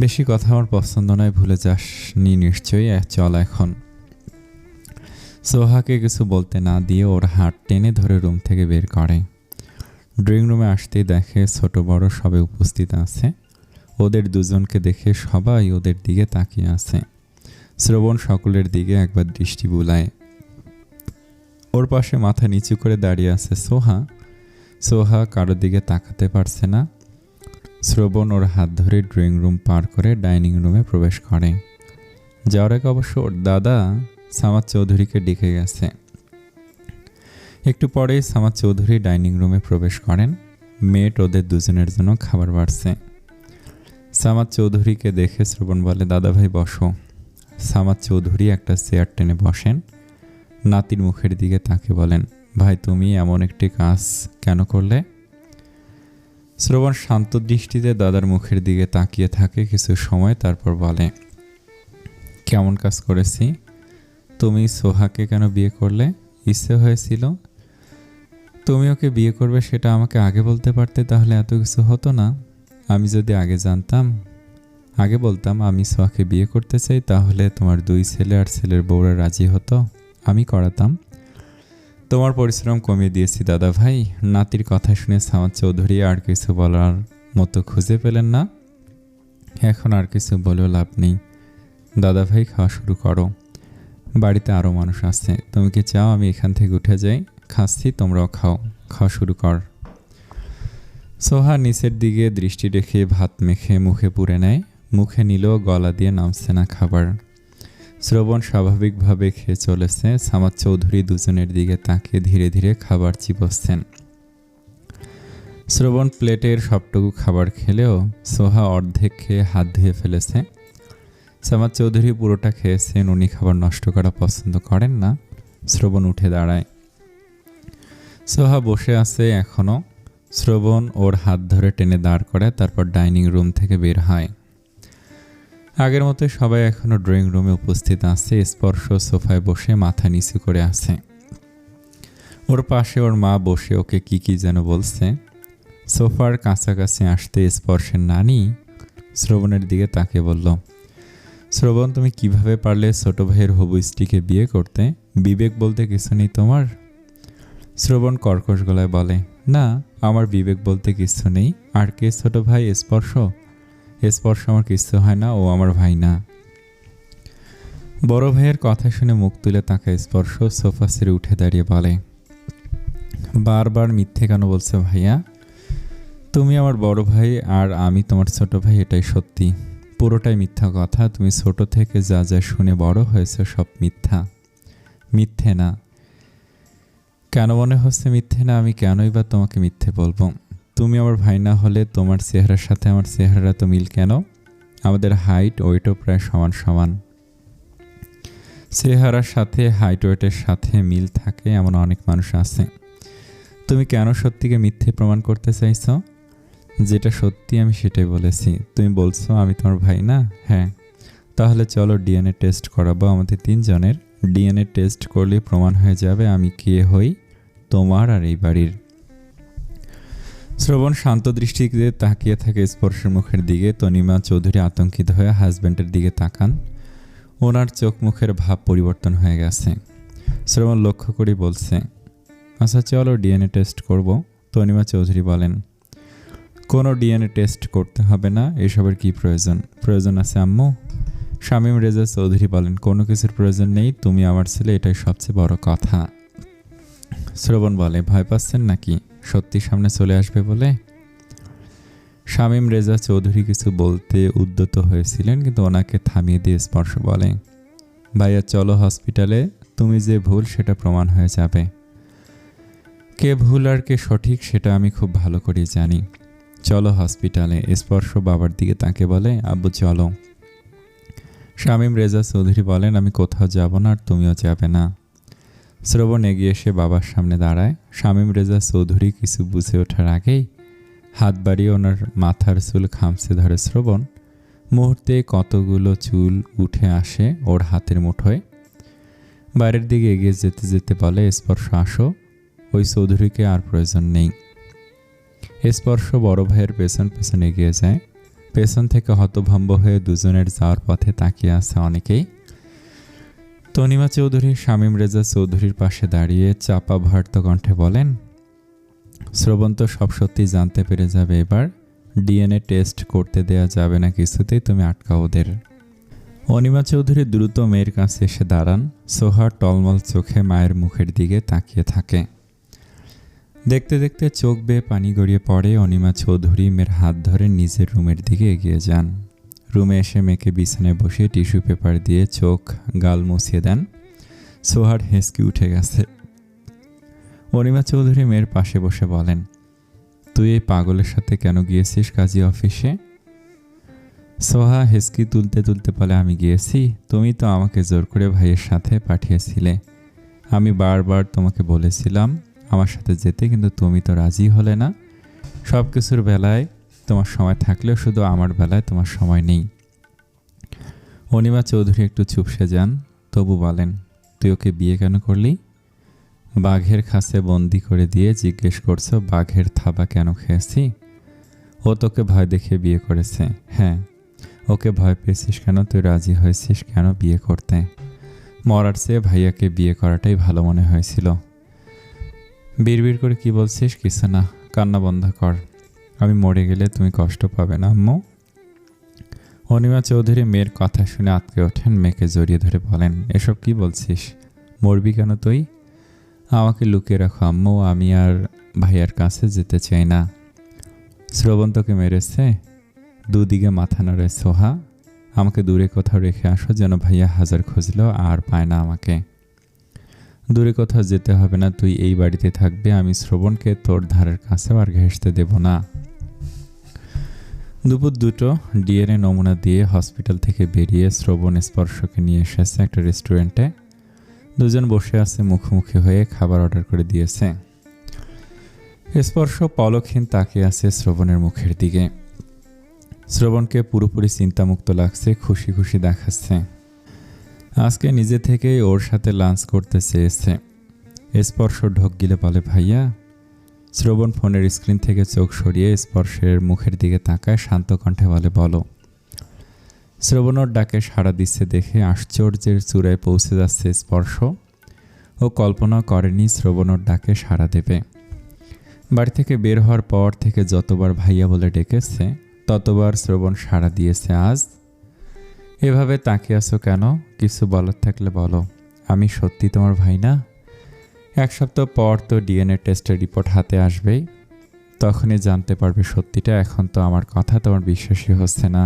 বেশি কথা আমার পছন্দ নয়, ভুলে যাস নি নিশ্চয়ই, চল এখন। সোহাকে কিছু বলতে না দিয়ে ওর হাত টেনে ধরে রুম থেকে বের করে। ড্রয়িং রুমে আসতেই দেখে ছোট বড় সবে উপস্থিত আছে। ওদের দুজনকে দেখে সবাই ওদের দিকে তাকিয়ে আছে। শ্রবণ সকলের দিকে একবার দৃষ্টি বুলায়। ওর পাশে মাথা নিচু করে দাঁড়িয়ে আছে সোহা। সোহা কারোর দিকে তাকাতে পারছে না। শ্রবণ ওর হাত ধরে ড্রয়িং রুম পার করে ডাইনিং রুমে প্রবেশ করে। যাওয়ার আগে অবশ্য ওর দাদা সামাদ চৌধুরীকে ডেকে গেছে। একটু পরেই সামাদ চৌধুরী ডাইনিং রুমে প্রবেশ করেন। মেট ওদের দুজনের জন্য খাবার বাড়ছে। সামাদ চৌধুরীকে দেখে শ্রবণ বলে, দাদা ভাই বসো। সামাদ চৌধুরী একটা চেয়ার টেনে বসেন। নাতির মুখের দিকে তাকে বলেন, ভাই তুমি এমন একটি কাজ কেন করলে? শ্রবণ শান্ত দৃষ্টিতে দাদার মুখের দিকে তাকিয়ে থাকে কিছু সময়, তারপর বলে, কেমন কাজ করেছি? তুমি সোহাকে কেন বিয়ে করলে? ইচ্ছে হয়েছিল? তুমি ওকে বিয়ে করবে সেটা আমাকে আগে বলতে পারতে, তাহলে এত কিছু হতো না। আমি যদি আগে বলতাম আমি সোহাকে বিয়ে করতে চাই, তাহলে তোমার দুই ছেলে আর ছেলের বউরা রাজি হতো, আমি করাতাম। তোমার পরিশ্রম কমিয়ে দিয়েছি দাদা ভাই। নাতির কথা শুনে সামাদ চৌধুরী আর কিছু বলার মতো খুঁজে পেলেন না। এখন আর কিছু বলেও লাভ নেই। দাদা ভাই খাওয়া শুরু করো, বাড়িতে আরও মানুষ আছে। তুমি কি চাও আমি এখান থেকে উঠে যাই? খাচ্ছি, তোমরাও খাও, খাওয়া শুরু কর। সোহা নিচের দিকে দৃষ্টি রেখে ভাত মেখে মুখে পুরে নেয়। মুখে নিলেও গলা দিয়ে নামছে না খাবার। শ্রবণ স্বাভাবিকভাবে খেয়ে চলেছে। সামাদ চৌধুরী দুজনের দিকে তাকিয়ে ধীরে ধীরে খাবার চিবোচ্ছেন। শ্রবণ প্লেটের সবটুকু খাবার খেলেও সোহা অর্ধেক খেয়ে হাত ধুয়ে ফেলেছে। সামাদ চৌধুরী পুরোটা খেয়েছেন, উনি খাবার নষ্ট করা পছন্দ করেন না। শ্রবণ উঠে দাঁড়ায়। সোহা বসে আছে এখনও। শ্রবণ ওর হাত ধরে টেনে দাঁড় করায়, তারপর ডাইনিং রুম থেকে বের হয়। আগের মতো সবাই এখনও ড্রয়িং রুমে উপস্থিত আছে। স্পর্শ সোফায় বসে মাথা নিচু করে আছে। ওর পাশে ওর মা বসে ওকে কি যেন বলছে। সোফার কাছাকাছি আসতে স্পর্শের নানি শ্রবণের দিকে তাকিয়ে বলল, শ্রবণ, তুমি কিভাবে পারলে ছোট ভাইয়ের হবু স্ত্রীকে বিয়ে করতে? বিবেক বলতে কিছু নেই তোমার? শ্রবণ কর্কশ গলায় বলে, না, আমার বিবেক বলতে কিছু নেই। আর কে ছোট ভাই? স্পর্শ। স্পর্শ আমার কিছু হয় না, ও আমার ভাই না। বড় ভাইয়ের কথা শুনে মুখ তুলে তাকায় স্পর্শ। সোফা ছেড়ে উঠে দাঁড়িয়ে বলে, বারবার মিথ্যে কেন বলছো ভাইয়া? তুমি আমার বড় ভাই আর আমি তোমার ছোট ভাই, এটাই সত্যি। পুরোটাই মিথ্যা কথা। তুমি ছোট থেকে যা যা শুনে বড় হয়েছে সব মিথ্যা। মিথ্যে না। কেন মনে হচ্ছে মিথ্যে না? আমি কেনই বা তোমাকে মিথ্যে বলবো? তুমি আমার ভাই না হলে তোমার চেহারার সাথে আমার চেহারা তো মিল কেন? আমাদের হাইট ওয়েটও প্রায় সমান সমান। চেহারার সাথে হাইট ওয়েটের সাথে মিল থাকে এমন অনেক মানুষ আছে। তুমি কেন সত্যিকে মিথ্যে প্রমাণ করতে চাইছো? যেটা সত্যি আমি সেটাই বলেছি। তুমি বলছো আমি তোমার ভাই না? হ্যাঁ, তাহলে চলো ডিএনএ টেস্ট করাবো আমাদের তিনজনের। ডিএনএ টেস্ট করলে প্রমাণ হয়ে যাবে আমি কে হই, তোমার আর এই বাড়ির। শ্রবণ শান্ত দৃষ্টিতে তাকিয়ে থাকে স্পর্শের মুখের দিকে। তনিমা চৌধুরী আতঙ্কিত হয়ে হাজব্যান্ডের দিকে তাকান। ওনার চোখ মুখের ভাব পরিবর্তন হয়ে গেছে। শ্রবণ লক্ষ্য করে বলছে, আচ্ছা চলো ডিএনএ টেস্ট করব। তনিমা চৌধুরী বলেন, কোনো ডিএনএ টেস্ট করতে হবে না, এসবের কি প্রয়োজন? প্রয়োজন আছে আম্মু? শামীম রেজা চৌধুরী বলেন, কোনো কিছুর প্রয়োজন নেই, তুমি আমার ছেলে, এটাই সবচেয়ে বড় কথা। শ্রবণ বলে, ভয় পাচ্ছেন নাকি সত্যি সামনে চলে আসবে বলে? শামীম রেজা চৌধুরী কিছু বলতে উদ্যত হয়েছিলেন, কিন্তু ওনাকে থামিয়ে দিয়ে স্পর্শ বলে, ভাইয়া চলো হসপিটালে, তুমি যে ভুল সেটা প্রমাণ হয়ে যাবে। কে ভুল আর কে সঠিক সেটা আমি খুব ভালো করে জানি। চলো হসপিটালে। স্পর্শ বাবার দিকে তাকে বলে, আব্বু চলো। শামীম রেজা চৌধুরী বলেন, আমি কোথাও যাব না আর তুমিও যাবে না। শ্রবণ এগিয়ে এসে বাবার সামনে দাঁড়ায়। শামীম রেজা চৌধুরী কিছু বুঝে ওঠার আগেই হাত বাড়িয়ে ওনার মাথার চুল খামচে ধরে শ্রবণ। মুহূর্তে কতগুলো চুল উঠে আসে ওর হাতের মুঠোয়। বাইরের দিকে এগিয়ে যেতে যেতে বলে, স্পর্শ আসো, ওই চৌধুরীকে আর প্রয়োজন নেই। স্পর্শ বড় ভাইয়ের পেছন পেছন এগিয়ে যায়। পেছন থেকে হতভম্ব হয়ে দুজনের যাওয়ার পথে তাকিয়ে আছে অনেকেই। তনিমা চৌধুরী শামীম রেজা চৌধুরীর পাশে দাঁড়িয়ে চাপা ভার্ত কণ্ঠে বলেন, শ্রবণ তো সব সত্যি জানতে পেরে যাবে এবার। ডিএনএ টেস্ট করতে দেয়া যাবে না কিছুতেই, তুমি আটকাও ওদের। অনিমা চৌধুরী দ্রুত মেয়ের কাছে এসে দাঁড়ান। সোহা টলমল চোখে মায়ের মুখের দিকে তাকিয়ে থাকে। দেখতে দেখতে চোখ বেয়ে পানি গড়িয়ে পড়ে। অনিমা চৌধুরী মেয়ের হাত ধরে নিজের রুমের দিকে এগিয়ে যান। রুমে এসে মেয়েকে বিছানায় বসিয়ে টিস্যু পেপার দিয়ে চোখ গাল মুছিয়ে দেন। সোহার হেঁচকি উঠে গেছে। অনিমা চৌধুরী মেয়ের পাশে বসে বলেন, তুই এই পাগলের সাথে কেন গিয়েছিস কাজী অফিসে? সোহা হেঁচকি তুলতে তুলতে বলে, আমি গিয়েছি? তুমি তো আমাকে জোর করে ভাইয়ের সাথে পাঠিয়েছিলে। আমি বারবার তোমাকে বলেছিলাম আমার সাথে যেতে, কিন্তু তুমি তো রাজি হলে না। সব কিছুর বেলায় তোমার সময় থাকলেও শুধু আমার বেলায় তোমার সময় নেই। অনিমা চৌধুরী একটু চুপসে যান, তবু বলেন, তুই ওকে বিয়ে কেন করলি? বাঘের খাঁচে বন্দি করে দিয়ে জিজ্ঞেস করছো বাঘের থাবা কেন খেয়েছি? ও তোকে ভয় দেখিয়ে বিয়ে করেছে। হ্যাঁ, ওকে ভয় পেয়েছিস কেন? তুই রাজি হয়েছিস কেন বিয়ে করতে? মরার চেয়ে ভাইয়াকে বিয়ে করাটাই ভালো মনে হয়েছিল। বিড়বিড় করে কি বলছিস? কিছু না, কান্না বন্ধ কর। আমি মরে গেলে তুমি কষ্ট পাবে না আম্মু। অনিমা চৌধুরী মেয়ের কথা শুনে আঁতকে ওঠেন। মেয়েকে জড়িয়ে ধরে বলেন, এসব কি বলছিস? মরবি কেন তুই? আমাকে লুকিয়ে রাখো আম্মু, আমি আর ভাইয়ার কাছে যেতে চাই না। শ্রবণ তোকে মেরেছে? দুদিকে মাথা নাড়ে সোহা। আমাকে দূরে কোথাও রেখে আসো, যেন ভাইয়া হাজার খুঁজলেও আর পায় না আমাকে। দূরে কোথাও যেতে হবে না, তুই এই বাড়িতে থাকবে। আমি শ্রবণকে তোর ধারের কাছেও আর ঘেঁষতে দেব না। দুপুর 2টো ডিএনএ নমুনা দিয়ে হসপিটাল থেকে বেরিয়ে শ্রবণ স্পর্শকে নিয়ে এসেছে একটা রেস্টুরেন্টে। দুজন বসে আছে, মুখোমুখি হয়ে খাবার অর্ডার করে দিয়েছে। স্পর্শ পলকহীন তাকিয়ে আছে শ্রবণের মুখের দিকে। শ্রবণকে পুরোপুরি চিন্তামুক্ত লাগছে, খুশি খুশি দেখাচ্ছে। আজকে নিজে থেকেই ওর সাথে লাঞ্চ করতে চেয়েছে। স্পর্শ ঢোক গিলে বলে, ভাইয়া। শ্রবণ ফোনের স্ক্রিন থেকে চোখ সরিয়ে স্পর্শের মুখের দিকে তাকায়, শান্ত কণ্ঠে বলে, বলো। শ্রবণের ডাকে সাড়া দিচ্ছে দেখে আশ্চর্যের চূড়ায় পৌঁছে যাচ্ছে স্পর্শ। ও কল্পনা করেনি শ্রবণের ডাকে সাড়া দেবে। বাড়ি থেকে বের হওয়ার পর থেকে যতবার ভাইয়া বলে ডেকেছে ততবার শ্রবণ সাড়া দিয়েছে। আজ এভাবে তাকিয়ে আছো কেন? কিছু বলার থাকলে বলো। আমি সত্যি তোমার ভাই না? 1 সপ্তাহ পর তো ডিএনএ টেস্টের রিপোর্ট হাতে আসবেই, তখনই জানতে পারবে সত্যিটা। এখন তো আমার কথা তোমার বিশ্বাসই হচ্ছে না।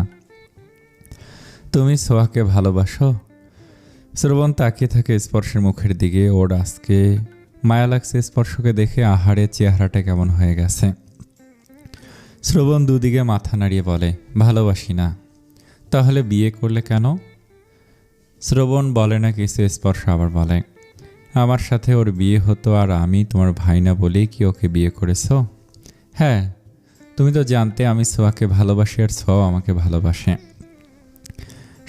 তুমি সোহাকে ভালোবাসো? শ্রবণ তাকিয়ে থাকে স্পর্শের মুখের দিকে। ওর আজকে মায়া লাগছে স্পর্শকে দেখে। আহারে, চেহারাটা কেমন হয়ে গেছে। শ্রবণ দুদিকে মাথা নাড়িয়ে বলে, ভালোবাসি না। তাহলে বিয়ে করলে কেন? শ্রবণ বলে না কিছু, স্পর্শ আবার বলে, আমার সাথে ওর বিয়ে হতো আর আমি তোমার ভাই না বলেই কি ওকে বিয়ে করেছো? হ্যাঁ, তুমি তো জানতে আমি সোহাকে ভালোবাসি আর সোহাও আমাকে ভালোবাসে।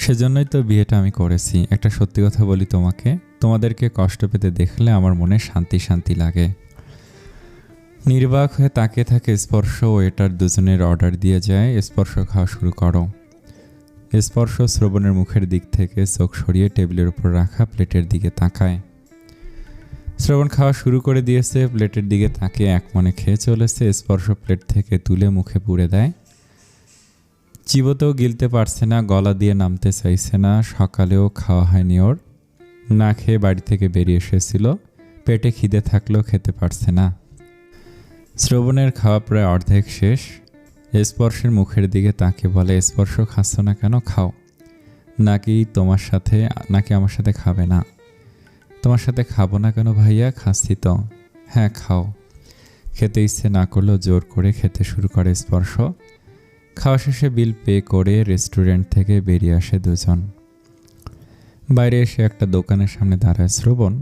সেজন্যই তো বিয়েটা আমি করেছি। একটা সত্যি কথা বলি তোমাকে, তোমাদেরকে কষ্ট পেতে দেখলে আমার মনে শান্তি শান্তি লাগে। নির্বাক হয়ে তাকিয়ে থাকে স্পর্শ। ওয়েটার দুজনের অর্ডার দিয়ে যায়, স্পর্শ খাওয়া শুরু করো। স্পর্শ শ্রবণের মুখের দিক থেকে চোখ সরিয়ে টেবিলের উপর রাখা প্লেটের দিকে তাকায়। শ্রবণ খাওয়া শুরু করে দিয়েছে, প্লেটের দিকে তাকিয়ে এক মনে খেয়ে চলেছে। স্পর্শ প্লেট থেকে তুলে মুখে পুরে দেয়। চিবোতেও গিলতে পারছে না, গলা দিয়ে নামতে চাইছে না। সকালেও খাওয়া হয়নি ওর, না খেয়ে বাড়ি থেকে বেরিয়ে এসেছিল। পেটে খিদে থাকলেও খেতে পারছে না। শ্রবণের খাওয়া প্রায় অর্ধেক শেষ। স্পর্শের মুখের দিকে তাকে বলে, স্পর্শ খাচ্ছ না কেন? খাও। নাকি আমার সাথে খাবে না? তোমার সাথে খাবো না কেন ভাইয়া? খাচ্ছি তো। হ্যাঁ, খাও। খেতে ইচ্ছে না করলেও জোর করে খেতে শুরু করে স্পর্শ। খাওয়া শেষে বিল পে করে রেস্টুরেন্ট থেকে বেরিয়ে আসে দুজন। বাইরে এসে একটা দোকানের সামনে দাঁড়ায় শ্রবণ।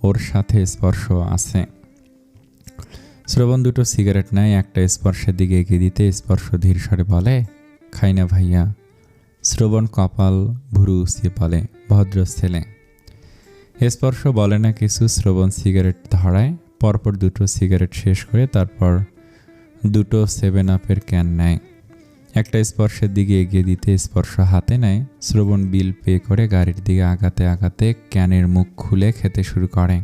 ওর সাথে স্পর্শ আছে। শ্রবণ 2টো সিগারেট নেয়, একটা স্পর্শের দিকে এগিয়ে দিতে স্পর্শ ধীর স্বরে বলে, খাই না ভাইয়া। শ্রবণ কপাল ভুরু উঁচিয়ে বলে, ভদ্র ছেলে। স্পর্শ বলে না কিছু। শ্রবণ সিগারেট ধরায়, পরপর 2টো সিগারেট শেষ করে তারপর 2টো 7-আপের ক্যান নেয়। একটা স্পর্শের দিকে এগিয়ে দিতে স্পর্শ হাতে নেয়। শ্রবণ বিল পে করে গাড়ির দিকে আগাতে আগাতে ক্যানের মুখ খুলে খেতে শুরু করে।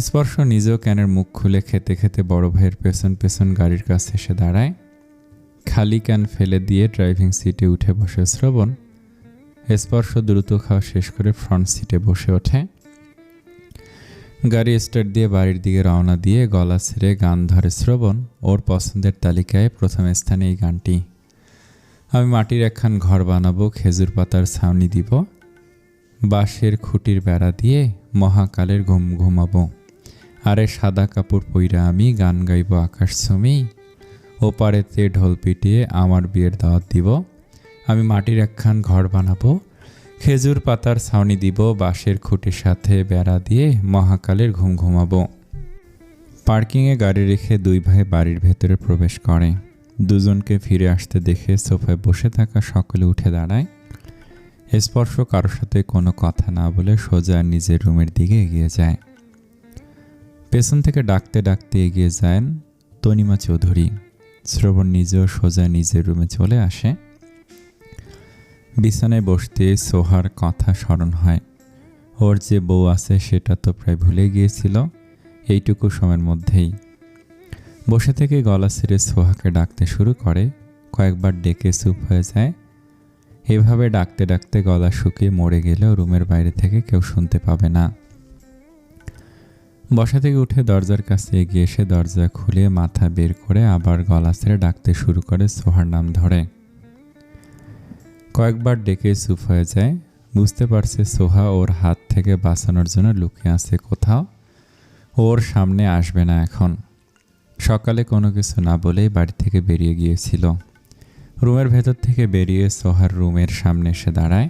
স্পর্শ নিজেও ক্যানের মুখ খুলে খেতে খেতে বড় ভাইয়ের পেছন পেছন গাড়ির কাছে এসে দাঁড়ায়। খালি ক্যান ফেলে দিয়ে ড্রাইভিং সিটে উঠে বসে শ্রবণ। স্পর্শ দ্রুত খাওয়া শেষ করে ফ্রন্ট সিটে বসে ওঠে। গাড়ি স্টার্ট দিয়ে বাড়ির দিকে রওনা দিয়ে গলা ছেড়ে গান ধরে শ্রবণ। ওর পছন্দের তালিকায় প্রথম স্থানে এই গানটি। আমি মাটির একখান ঘর বানাবো, খেজুর পাতার ছাউনি দিব, বাঁশের খুঁটির বেড়া দিয়ে মহাকালের ঘুম ঘুমাবো। আরে সাদা কাপড় পইরা আমি গান গাইব আকাশ ছুমি, ওপারেতে ঢোল পিটিয়ে আমার বিয়ের দাওয়াত দিব। আমি মাটির একখান ঘর বানাবো, খেজুর পাতার ছাউনি দিব, বাঁশের খুঁটির সাথে বেড়া দিয়ে মহাকালের ঘুম ঘুমাবো। পার্কিংয়ে গাড়ি রেখে দুই ভাই বাড়ির ভেতরে প্রবেশ করে। দুজনকে ফিরে আসতে দেখে সোফায় বসে থাকা সকলে উঠে দাঁড়ায়। স্পর্শ কারোর সাথে কোনো কথা না বলে সোজা নিজের রুমের দিকে এগিয়ে যায়। পেছন থেকে ডাকতে ডাকতে এগিয়ে যান তনিমা চৌধুরী। শ্রবণ নিজেও সোজা নিজের রুমে চলে আসে। বিছানায় বসতে সোহার কথা স্মরণ হয়। ওর যে বউ আছে সেটা তো প্রায় ভুলে গিয়েছিল এইটুকু সময়ের মধ্যেই। বসে থেকে গলা ছেড়ে সোহাকে ডাকতে শুরু করে। কয়েকবার ডেকে চুপ হয়ে যায়। এভাবে ডাকতে ডাকতে গলা শুকিয়ে মরে গেলেও রুমের বাইরে থেকে কেউ শুনতে পাবে না। বসা থেকে উঠে দরজার কাছে এগিয়ে এসে দরজা খুলে মাথা বের করে আবার গলা ছেড়ে ডাকতে শুরু করে সোহার নাম ধরে। কয়েকবার ডেকে চুপ হয়ে যায়। বুঝতে পারছে সোহা ওর হাত থেকে বাঁচানোর জন্য লুকিয়ে আছে কোথাও, ওর সামনে আসবে না এখন। সকালে কোনো কিছু না বলেই বাড়ি থেকে বেরিয়ে গিয়েছিল। রুমের ভেতর থেকে বেরিয়ে সোহার রুমের সামনে এসে দাঁড়ায়।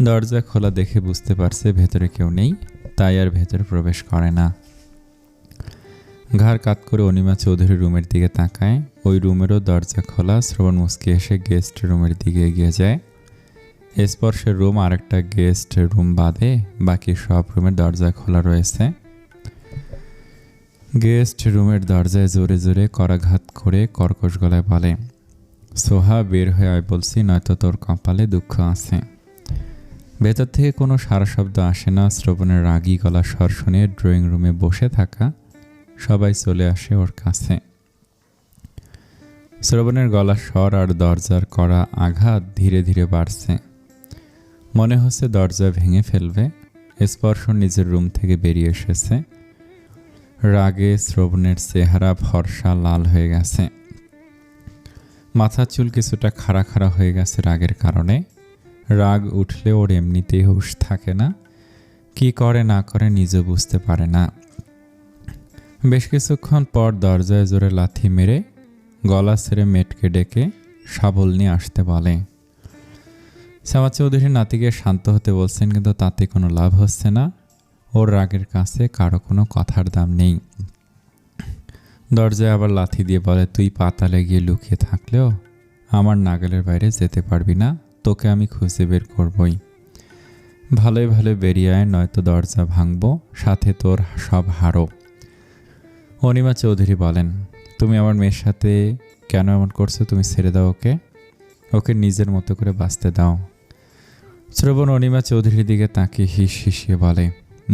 দরজা খোলা দেখে বুঝতে পারছে ভেতরে কেউ নেই, তাই আর ভেতরে প্রবেশ করে না। ঘাড় কাত করে অনিমা চৌধুরী রুমের দিকে তাকায়। ওই রুমেরও দরজা খোলা। শ্রবণ মুচকি এসে গেস্ট রুমের দিকে এগিয়ে যায়। স্পর্শের রুম আর একটা গেস্ট রুম বাদে বাকি সব রুমের দরজা খোলা রয়েছে। গেস্ট রুমের দরজায় জোরে জোরে করাঘাত করে কর্কশ গলায় বলে, সোহা বের হয়ে আয় বলছি, নয়তো তোর কপালে দুঃখ আছে। ভেতর থেকে কোনো সারা শব্দ আসে না। শ্রবণের রাগী গলা স্বর শুনে ড্রয়িং রুমে বসে থাকা সবাই চলে আসে ওর কাছে। শ্রবণের গলার স্বর আর দরজার করা আঘাত ধীরে ধীরে বাড়ছে। মনে হচ্ছে দরজা ভেঙে ফেলবে। স্পর্শ নিজের রুম থেকে বেরিয়ে এসেছে। রাগে শ্রবণের চেহারা ফর্সা লাল হয়ে গেছে। মাথার চুল কিছুটা খাড়া খাড়া হয়ে গেছে রাগের কারণে। রাগ উঠলে ওর এমনিতেই হুঁশ থাকে না, কি করে না করে নিজে বুঝতে পারে না। বেশ কিছুক্ষণ পর দরজায় জোরে লাথি মেরে গলা ছেড়ে মেটকে ডেকে শাবল নিয়ে আসতে বলে। শ্যামা চৌধুরী নাতিকে শান্ত হতে বলছেন, কিন্তু তাতে কোনো লাভ হচ্ছে না। ওর রাগের কাছে কারো কোনো কথার দাম নেই। দরজায় আবার লাথি দিয়ে বলে, তুই পাতালে গিয়ে লুকিয়ে থাকলেও আমার নাগালের বাইরে যেতে পারবি না, তোকে আমি খুঁজে বের করবই। ভালোই ভালো বেরিয়ে আয়, নয়তো দরজা ভাঙবো, সাথে তোর সব হারও। অনিমা চৌধুরী বলেন, তুমি আমার মেয়ের সাথে কেন এমন করছো? তুমি ছেড়ে দাও ওকে, ওকে নিজের মতো করে বাঁচতে দাও। শ্রবণ অনিমা চৌধুরীর দিকে তাকিয়ে হিস হিসিয়ে বলে,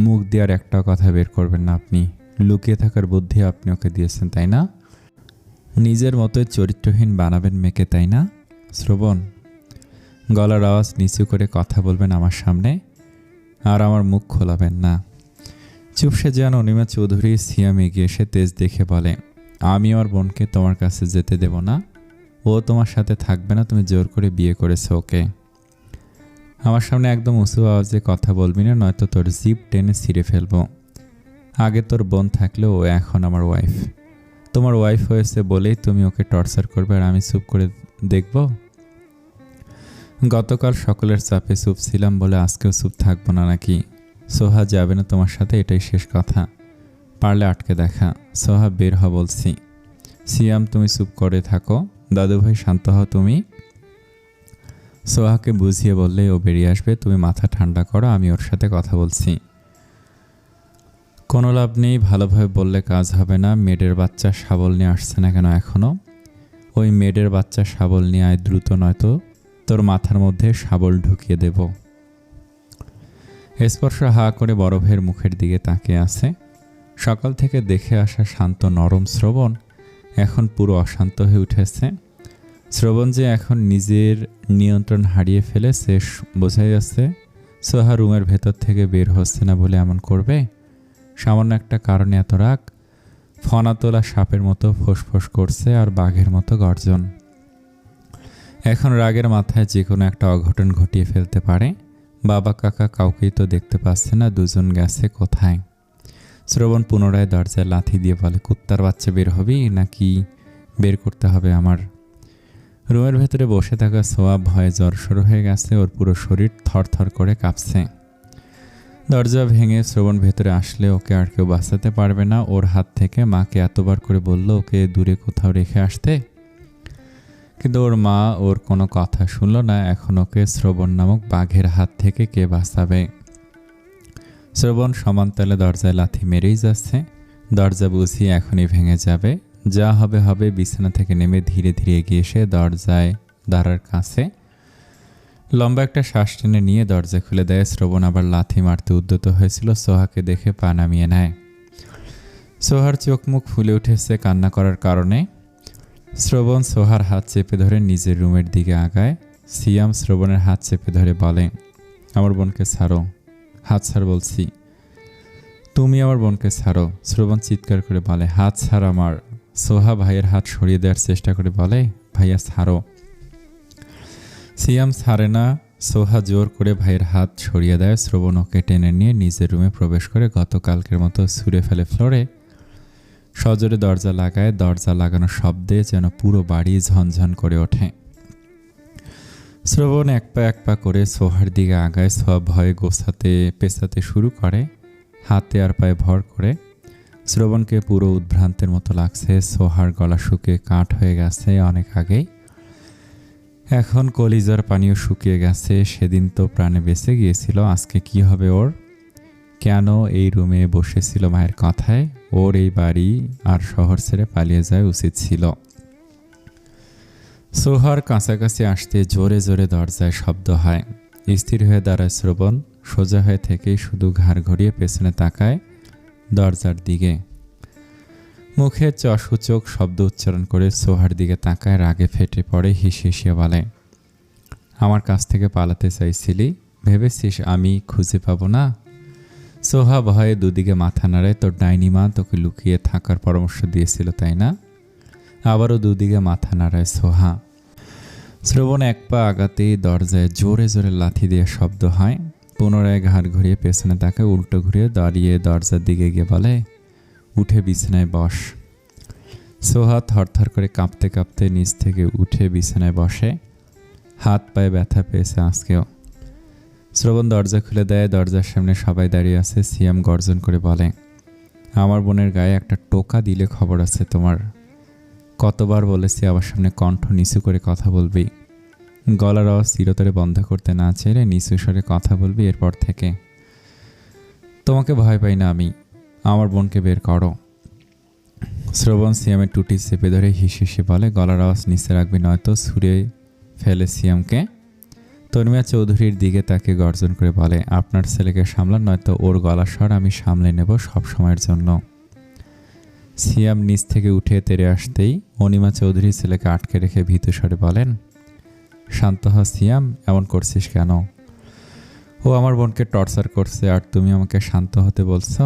মুখ দিয়ে আর একটা কথা বের করবেন না আপনি। লুকিয়ে থাকার বুদ্ধি আপনি ওকে দিয়েছেন, তাই না? নিজের মতোই চরিত্রহীন বানাবেন মেয়েকে, তাই না? শ্রবণ, গলার আওয়াজ নিচু করে কথা বলবেন আমার সামনে, আর আমার মুখ খোলাবেন না। চুপসে যান অনিমা চৌধুরী। সিয়াম এগিয়ে এসে তেজ দেখে বলে, আমি আমার বোনকে তোমার কাছে যেতে দেব না, ও তোমার সাথে থাকবে না, তুমি জোর করে বিয়ে করেছো ওকে। আমার সামনে একদম উঁচু আওয়াজে কথা বলবি না, নয়তো তোর জিভ টেনে ছিঁড়ে ফেলবো। আগে তোর বোন থাকলেও ও এখন আমার ওয়াইফ। তোমার ওয়াইফ হয়েছে বলেই তুমি ওকে টর্চার করবে আর আমি চুপ করে দেখব? গতকাল সকলের চাপে চুপ ছিলাম বলে আজকেও চুপ থাকবো না নাকি? সোহা যাবে না তোমার সাথে, এটাই শেষ কথা। পারলে আটকে দেখা। সোহা বের হ বলছি। সিয়াম, তুমি চুপ করে থাকো। দাদুভাই, শান্ত হও তুমি। সোহাকে বুঝিয়ে বললে ও বেরিয়ে আসবে। তুমি মাথা ঠান্ডা করো, আমি ওর সাথে কথা বলছি। কোনো লাভ নেই, ভালোভাবে বললে কাজ হবে না। মেয়েদের বাচ্চা শাবল নিয়ে আসছে না কেন এখনো? ওই মেয়েদের বাচ্চা শাবল নিয়ে আয় দ্রুত, নয়তো তোর মাথার মধ্যে শাবল ঢুকিয়ে দেব। স্পর্শ হা করে বড় ভাইয়ের মুখের দিকে তাকিয়ে আছে। সকাল থেকে দেখে আসা শান্ত নরম শ্রবণ এখন পুরো অশান্ত হয়ে উঠেছে। শ্রবণ যে এখন নিজের নিয়ন্ত্রণ হারিয়ে ফেলেছে বোঝাই যাচ্ছে। সোহা রুমের ভেতর থেকে বের হচ্ছে না বলে এমন করবে? সামান্য একটা কারণে এত রাগ? ফনা তোলা সাপের মতো ফোঁস করছে আর বাঘের মতো গর্জন। এখন রাগের মাথায় যে কোনো একটা অঘটন ঘটিয়ে ফেলতে পারে। বাবা কাকা কাউকেই তো দেখতে পাচ্ছে না, দুজন গেছে কোথায়? শ্রবণ পুনরায় দরজায় লাথি দিয়ে বলে, কুত্তার বাচ্চা বের হবি নাকি বের করতে হবে আমার? রুমের ভেতরে বসে থাকা সোয়া ভয়ে জ্বরসর হয়ে গেছে। ওর পুরো শরীর থরথর করে কাঁপছে। দরজা ভেঙে শ্রবণ ভেতরে আসলে ওকে আর কেউ বাঁচাতে পারবে না ওর হাত থেকে। মাকে এতবার করে বলল ওকে দূরে কোথাও রেখে আসতে, কিন্তু ওর মা ওর কোনো কথা শুনল না। এখন ওকে শ্রবণ নামক বাঘের হাত থেকে কে বাঁচাবে? শ্রবণ সমান তালে দরজায় লাথি মেরেই যাচ্ছে। দরজা বুঝিয়ে এখনই ভেঙে যাবে। যা হবে হবে। বিছানা থেকে নেমে ধীরে ধীরে এগিয়ে এসে দরজায় দাঁড়ার কাছে লম্বা একটা শ্বাস টেনে নিয়ে দরজা খুলে দেয়। শ্রবণ আবার লাথি মারতে উদ্যত হয়েছিল। সোহাকে দেখে পা নামিয়ে নেয়। সোহার চোখ মুখ ফুলে উঠেছে কান্না করার কারণে। শ্রবণ সোহার হাত চেপে ধরে নিজের রুমের দিকে আগায়। সিয়াম শ্রবণের হাত চেপে ধরে বলে, আমার বোনকে ছাড়ো। হাত ছাড় বলছি। তুমি আমার বোনকে ছাড়ো। শ্রবণ চিৎকার করে বলে, হাত ছাড় আমার। সোহা ভাইয়ের হাত সরিয়ে দেওয়ার চেষ্টা করে বলে, ভাইয়া ছাড়ো। সিয়াম ছাড়ে না। সোহা জোর করে ভাইয়ের হাত সরিয়ে দেয়। শ্রবণ ওকে টেনে নিয়ে নিজের রুমে প্রবেশ করে গতকালকের মতো ছুঁড়ে ফেলে ফ্লোরে। সজোরে দরজা লাগায়। দরজা লাগানোর শব্দে যেন পুরো বাড়ি ঝনঝন করে ওঠে। শ্রবণ এক পা করে সোহার দিকে আগায়। সোহা ভয়ে পেছাতে শুরু করে, হাতে আর পায়ে ভর করে। শ্রবণকে পুরো উদ্ভ্রান্তের মতো লাগছে। সোহার গলা শুকিয়ে কাঠ হয়ে গেছে অনেক আগেই। এখন কলিজার পানিও শুকিয়ে গেছে। সেদিন তো প্রাণে বেঁচে গিয়েছিল, আজকে কি হবে ওর? কেন এই রুমে বসেছিল মায়ের কথায়? ওর এই বাড়ি আর শহর ছেড়ে পালিয়ে যাওয়া উচিত ছিল। সোহার কাছাকাছি আসতে জোরে জোরে দরজায় শব্দ হয়। স্থির হয়ে দাঁড়ায় শ্রবণ। সোজা হয়ে থেকেই শুধু ঘাড় ঘুরিয়ে পেছনে তাকায় দরজার দিকে। মুখে চসূচক শব্দ উচ্চারণ করে সোহার দিকে তাকায়। রাগে ফেটে পড়ে, হিসিয়ে বলে, আমার কাছ থেকে পালাতে চাইছিলি? ভেবেছিস আমি খুঁজে পাবো না? সোহা ভয়ে দুদিকে মাথা নাড়ে। তোর ডাইনি মা তোকে লুকিয়ে থাকার পরামর্শ দিয়েছিল, তাই না? আবারও দুদিকে মাথা নাড়ায় সোহা। শ্রবণ এক পা আগাতেই দরজায় জোরে জোরে লাথি দিয়ে শব্দ হয়। পুনরায় ঘাড় ঘুরিয়ে পেছনে তাকায়। উল্টো ঘুরিয়ে দাঁড়িয়ে দরজার দিকে গিয়ে বলে, উঠে বিছানায় বস। সোহা থরথর করে কাঁপতে কাঁপতে নিচ থেকে উঠে বিছানায় বসে। হাত পায়ে ব্যথা পেয়েছে আজকেও। শ্রবণ দরজা খুলে দেয়। দরজার সামনে সবাই দাঁড়িয়ে আছে। সিয়াম গর্জন করে বলে, আমার বোনের গায়ে একটা টোকা দিলে খবর আছে তোমার। কতবার বলেছি আমার সামনে কণ্ঠ নিচু করে কথা বলবি। গলার আওয়াজ চিরতরে বন্ধ করতে না চাইলে নিচু স্বরে কথা বলবি এরপর থেকে। তোমাকে ভয় পাই না আমি। আমার বোনকে বের করো। শ্রবণ সিয়ামের টুটি চেপে ধরে হিসে বলে, গলার আওয়াজ নিচে রাখবি, নয়তো ছুঁড়ে ফেলে সিয়ামকে। তন্মিয়া চৌধুরীর দিকে তাকে গর্জন করে বলে, আপনার ছেলেকে সামলান, নয়তো ওর গলার স্বর আমি সামলে নেব সব সময়ের জন্য। সিয়াম নিচ থেকে উঠে তেড়ে আসতেই অনিমা চৌধুরী ছেলেকে আটকে রেখে ভীতু স্বরে বলেন, শান্ত হ সিয়াম, এমন করছিস কেন? ও আমার বোনকে টর্চার করছে আর তুমি আমাকে শান্ত হতে বলছো?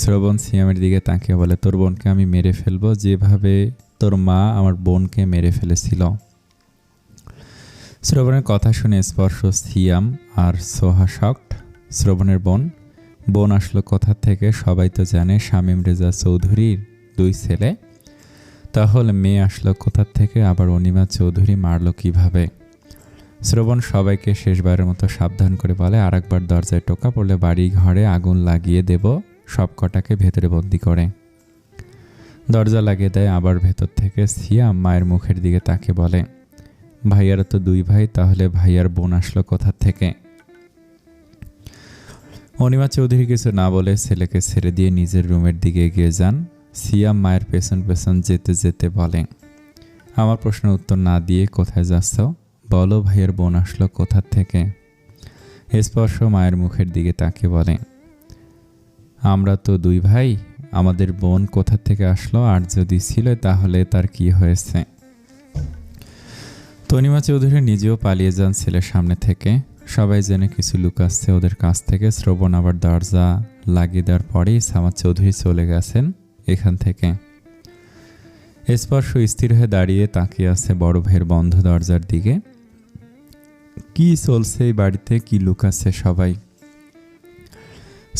শ্রবণ সিয়ামের দিকে তাকিয়ে বলে, তোর বোনকে আমি মেরে ফেলবো যেভাবে তোর মা আমার বোনকে মেরে ফেলেছিল। শ্রবণের কথা শুনে স্পর্শ সিয়াম আর সোহা শকড। শ্রবণের বোন আসলো কোথা থেকে? সবাই তো জানে শামীম রেজা চৌধুরীর 2 ছেলে। তাহলে মেয়ে আসলো কোথা থেকে? আবার অনিমা চৌধুরী মারলো কিভাবে? শ্রবণ সবাইকে শেষবারের মতো সাবধান করে বলে, আরেকবার দরজায় টোকা পড়লে বাড়ি ঘরে আগুন লাগিয়ে দেব, সব কটাকে ভেতরে বন্দি করে। দরজা লাগিয়ে দেয়। আবার ভেতর থেকে সিয়াম মায়ের মুখের দিকে তাকে বলে, ভাইয়ারা তো 2 ভাই, তাহলে ভাইয়ার বোন আসলো কোথা থেকে? অনিমা চৌধুরী কিছু না বলে ছেলেকে ছেড়ে দিয়ে নিজের রুমের দিকে এগিয়ে যান। সিয়াম মায়ের পেছন পেছন যেতে যেতে বলে, আমার প্রশ্নের উত্তর না দিয়ে কোথায় যাচ্ছ? বলো ভাইয়ের বোন আসলো কোথা থেকে? স্পর্শ মায়ের মুখের দিকে তাকে বলে, আমরা তো 2 ভাই, আমাদের বোন কোথা থেকে আসলো? আর যদি ছিল তাহলে তার কি হয়েছে? তনিমা চৌধুরী নিজেও পালিয়ে যান ছেলের সামনে থেকে। সবাই জেনে কিছু লুকাচ্ছে ওদের কাছ থেকে। শ্রবণ আবার দরজা লাগিয়ে দেওয়ার পরেই সামাদ চৌধুরী চলে গেছেন এখান থেকে। স্পর্শ স্থির হয়ে দাঁড়িয়ে তাকিয়ে আছে বড় ভাইয়ের বন্ধ দরজার দিকে। কি চলছে এই বাড়িতে? কি লুকাচ্ছে সবাই?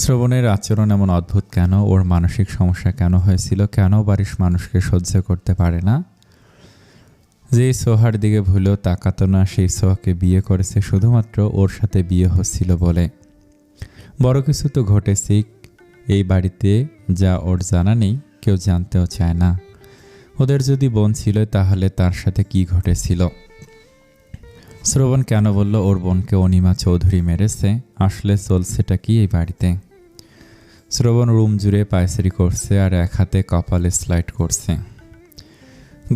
শ্রবণের আচরণ এমন অদ্ভুত কেন? ওর মানসিক সমস্যা কেন হয়েছিল? কেন বাড়ির মানুষকে সহ্য করতে পারে না? যেই সোহার দিকে ভুলেও তাকাতো না, সেই সোহাকে বিয়ে করেছে শুধুমাত্র ওর সাথে বিয়ে হচ্ছিল বলে। বড় কিছু তো ঘটেছেই এই বাড়িতে, যা ওর জানা নেই, কেউ জানতেও চায় না। ওদের যদি বোন ছিল তাহলে তার সাথে কি ঘটেছিল? শ্রবণ কেন বলল ওর বোনকে অনিমা চৌধুরী মেরেছে? আসলে চলছেটা কি এই বাড়িতে? শ্রবণ রুম জুড়ে পায়চারি করছে আর এক হাতে কপালে স্লাইড করছে।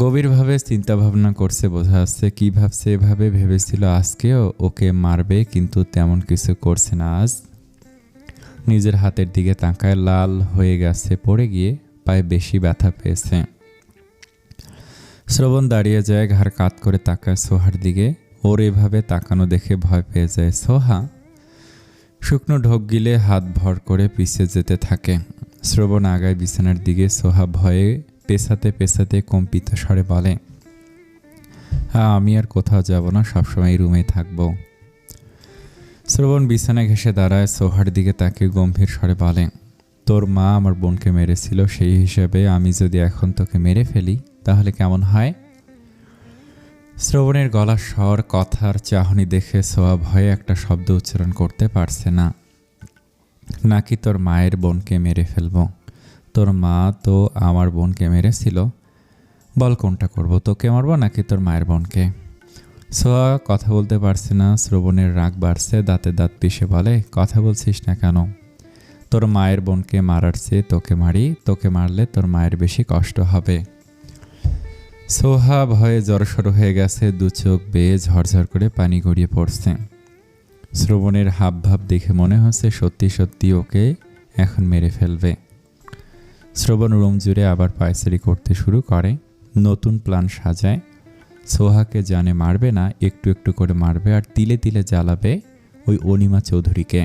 গভীরভাবে চিন্তা ভাবনা করছে, বোঝা যাচ্ছে। কি ভাবছে? এভাবে ভেবেছিল আজকেও ওকে মারবে, কিন্তু তেমন কিছু করছে না আজ। নিজের হাতের দিকে তাকায়, লাল হয়ে গেছে পড়ে গিয়ে, পায়ে বেশি ব্যথা পেয়েছে। শ্রবণ দাঁড়িয়ে যায়, ঘাড় কাত করে তাকায় সোহার দিকে। ওর এভাবে তাকানো দেখে ভয় পেয়ে যায় সোহা। শুকনো ঢোক গিলে হাত ভর করে পিছিয়ে যেতে থাকে। শ্রবণ আগায় বিছানার দিকে। সোহা ভয়ে পেছাতে পেছাতে কম্পিত স্বরে বলে, হ্যাঁ আমি আর কোথাও যাব না, সবসময় এই রুমেই থাকবো। শ্রবণ বিছানায় ঘেঁষে দাঁড়ায়, সোহার দিকে তাকে গম্ভীর স্বরে বলে, তোর মা আমার বোনকে মেরেছিল, সেই হিসেবে আমি যদি এখন তোকে মেরে ফেলি তাহলে কেমন হয়? শ্রবণের গলার স্বর, কথার চাহনি দেখে সোহা ভয়ে একটা শব্দ উচ্চারণ করতে পারছে না। নাকি তোর মায়ের বোনকে মেরে ফেলব? তোর মা তো আমার বোনকে মেরেছিল, বল কোনটা করব, তোকে মারবো নাকি তোর মায়ের বোনকে? সোহা কথা বলতে পারছে না। শ্রবণের রাগ বাড়ছে, দাঁতে দাঁত পিষে বলে, কথা বলছিস না কেন? তোর মায়ের বোনকে মারার চেয়ে তোকে মারি, তোকে মারলে তোর মায়ের বেশি কষ্ট হবে। সোহা ভয়ে জড়সড় হয়ে গেছে, দু চোখ বেয়ে ঝরঝর করে পানি গড়িয়ে পড়ছে। শ্রবণের হাবভাব দেখে মনে হচ্ছে সত্যি সত্যি ওকে এখন মেরে ফেলবে। শ্রবণ রুম জুড়ে আবার পায়চারি করতে শুরু করে, নতুন প্ল্যান সাজায়। সোহাকে জানে মারবে না, একটু একটু করে মারবে আর তিলে তিলে জ্বালাবে ওই অনিমা চৌধুরীকে।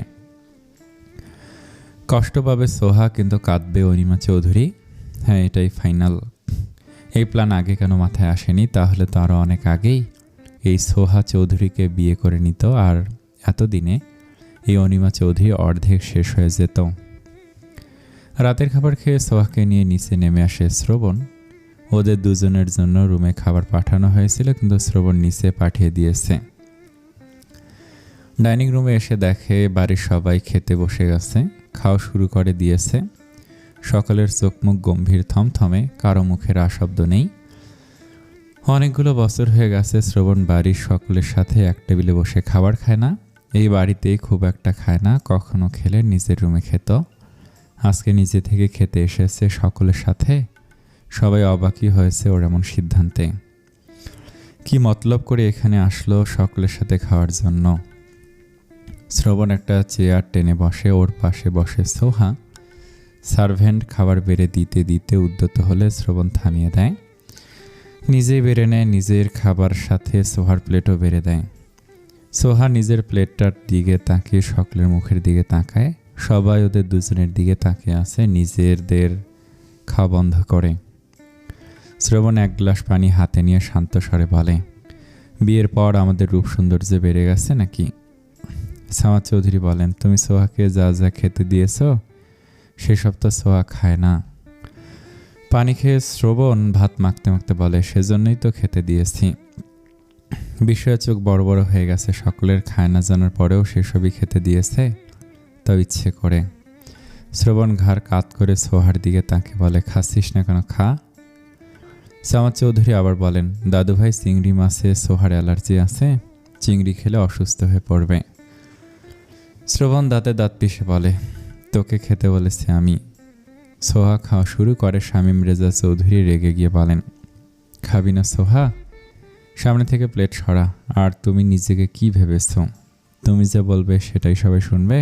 কষ্ট পাবে সোহা, কিন্তু কাঁদবে অনিমা চৌধুরী। হ্যাঁ, এটাই ফাইনাল। এই প্ল্যান আগে কেন মাথায় আসেনি? তাহলে তো আরও অনেক আগেই এই সোহা চৌধুরীকে বিয়ে করে নিত, আর এতদিনে এই অনিমা চৌধুরী অর্ধেক শেষ হয়ে যেত। রাতের খাবার খেয়ে সোহাকে নিয়ে নিচে নেমে আসে শ্রবণ। ওদের দুজনের জন্য রুমে খাবার পাঠানো হয়েছিল, কিন্তু শ্রবণ নিচে পাঠিয়ে দিয়েছে। ডাইনিং রুমে এসে দেখে বাড়ির সবাই খেতে বসে গেছে, খাওয়া শুরু করে দিয়েছে। সকলের চোখ মুখ গম্ভীর, থমথমে, কারো মুখের আশব্দ নেই। অনেকগুলো বছর হয়ে গেছে শ্রবণ বাড়ির সকলের সাথে এক টেবিলে বসে খাবার খায় না। এই বাড়িতেই খুব একটা খায় না, কখনো খেলে নিজের রুমে খেত। আজকে নিজে থেকে খেতে এসেছে সকলের সাথে। সবাই অবাকই হয়েছে ওর এমন সিদ্ধান্তে। কি মতলব করে এখানে আসলো সকলের সাথে খাওয়ার জন্য? শ্রবণ একটা চেয়ার টেনে বসে, ওর পাশে বসে সোহা। সার্ভেন্ট খাবার বেড়ে দিতে দিতে উদ্যত হলে শ্রবণ থামিয়ে দেয়, নিজেই বেড়ে নেয়। নিজের খাবার সাথে সোহার প্লেটও বেড়ে দেয়। সোহা নিজের প্লেটটার দিকে তাকিয়ে সকলের মুখের দিকে তাকায়। সবাই ওদের দুজনের দিকে তাকিয়ে আছে, নিজেদের খাওয়া বন্ধ করে। শ্রবণ এক গ্লাস পানি হাতে নিয়ে শান্ত স্বরে বলে, বিয়ের পর আমাদের রূপ সৌন্দর্য বেড়ে গেছে নাকি? সামাদ চৌধুরী বলেন, তুমি সোহাকে যা যা খেতে দিয়েছ সেসব তো সোহা খায় না। পানি খেয়ে শ্রবণ ভাত মাখতে মাখতে বলে, সেজন্যই তো খেতে দিয়েছি। বিষয়ে চোখ বড় বড় হয়ে গেছে সকলের। খায় না জানার পরেও সেসবই খেতে দিয়েছে, তাও ইচ্ছে করে। শ্রবণ ঘাড় কাত করে সোহার দিকে তাকে বলে, খাচ্ছিস না কেন, খা। সামাদ চৌধুরী আবার বলেন, দাদুভাই চিংড়ি মাছে সোহার অ্যালার্জি আছে, চিংড়ি খেলে অসুস্থ হয়ে পড়বে। শ্রবণ দাঁতে দাঁত পিষে বলে, তোকে খেতে বলেছি আমি। সোহা খাওয়া শুরু করে। শামীম রেজা চৌধুরী রেগে গিয়ে বলেন, খাবি না সোহা? সামনে থেকে প্লেট সরা। আর তুমি নিজেকে কি ভেবেছ? তুমি যে বলবে সেটাই সবাই শুনবে।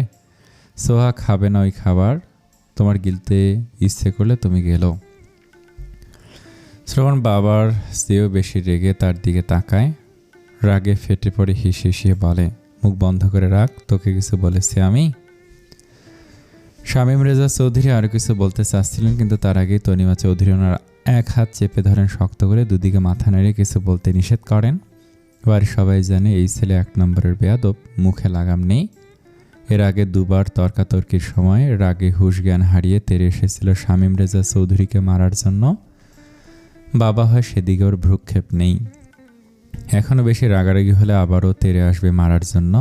সোহা খাবে না ওই খাবার, তোমার গিলতে ইচ্ছে করলে তুমি গেলো। শ্রবণ বাবার চেয়েও বেশি রেগে তার দিকে তাকায়। রাগে ফেটে পড়ে হিসিয়ে বলে, মুখ বন্ধ করে রাখ, তোকে কিছু বলেছি আমি? শামীম রেজা চৌধুরী আরও কিছু বলতে চাচ্ছিলেন, কিন্তু তার আগেই তনিমা চৌধুরী ওনার এক হাত চেপে ধরেন শক্ত করে, দুদিকে মাথা নেড়ে কিছু বলতে নিষেধ করেন। বাড়ির সবাই জানে এই ছেলে এক নম্বরের বেয়াদব, মুখে লাগাম নেই। এর আগে দুবার তর্কাতর্কির সময় রাগে হুঁশ জ্ঞান হারিয়ে তেড়ে এসেছিল শামীম রেজা চৌধুরীকে মারার জন্য। বাবা হয় সেদিকে ওর ভ্রুক্ষেপ নেই। এখনও বেশি রাগারাগি হলে আবারও তেড়ে আসবে মারার জন্য।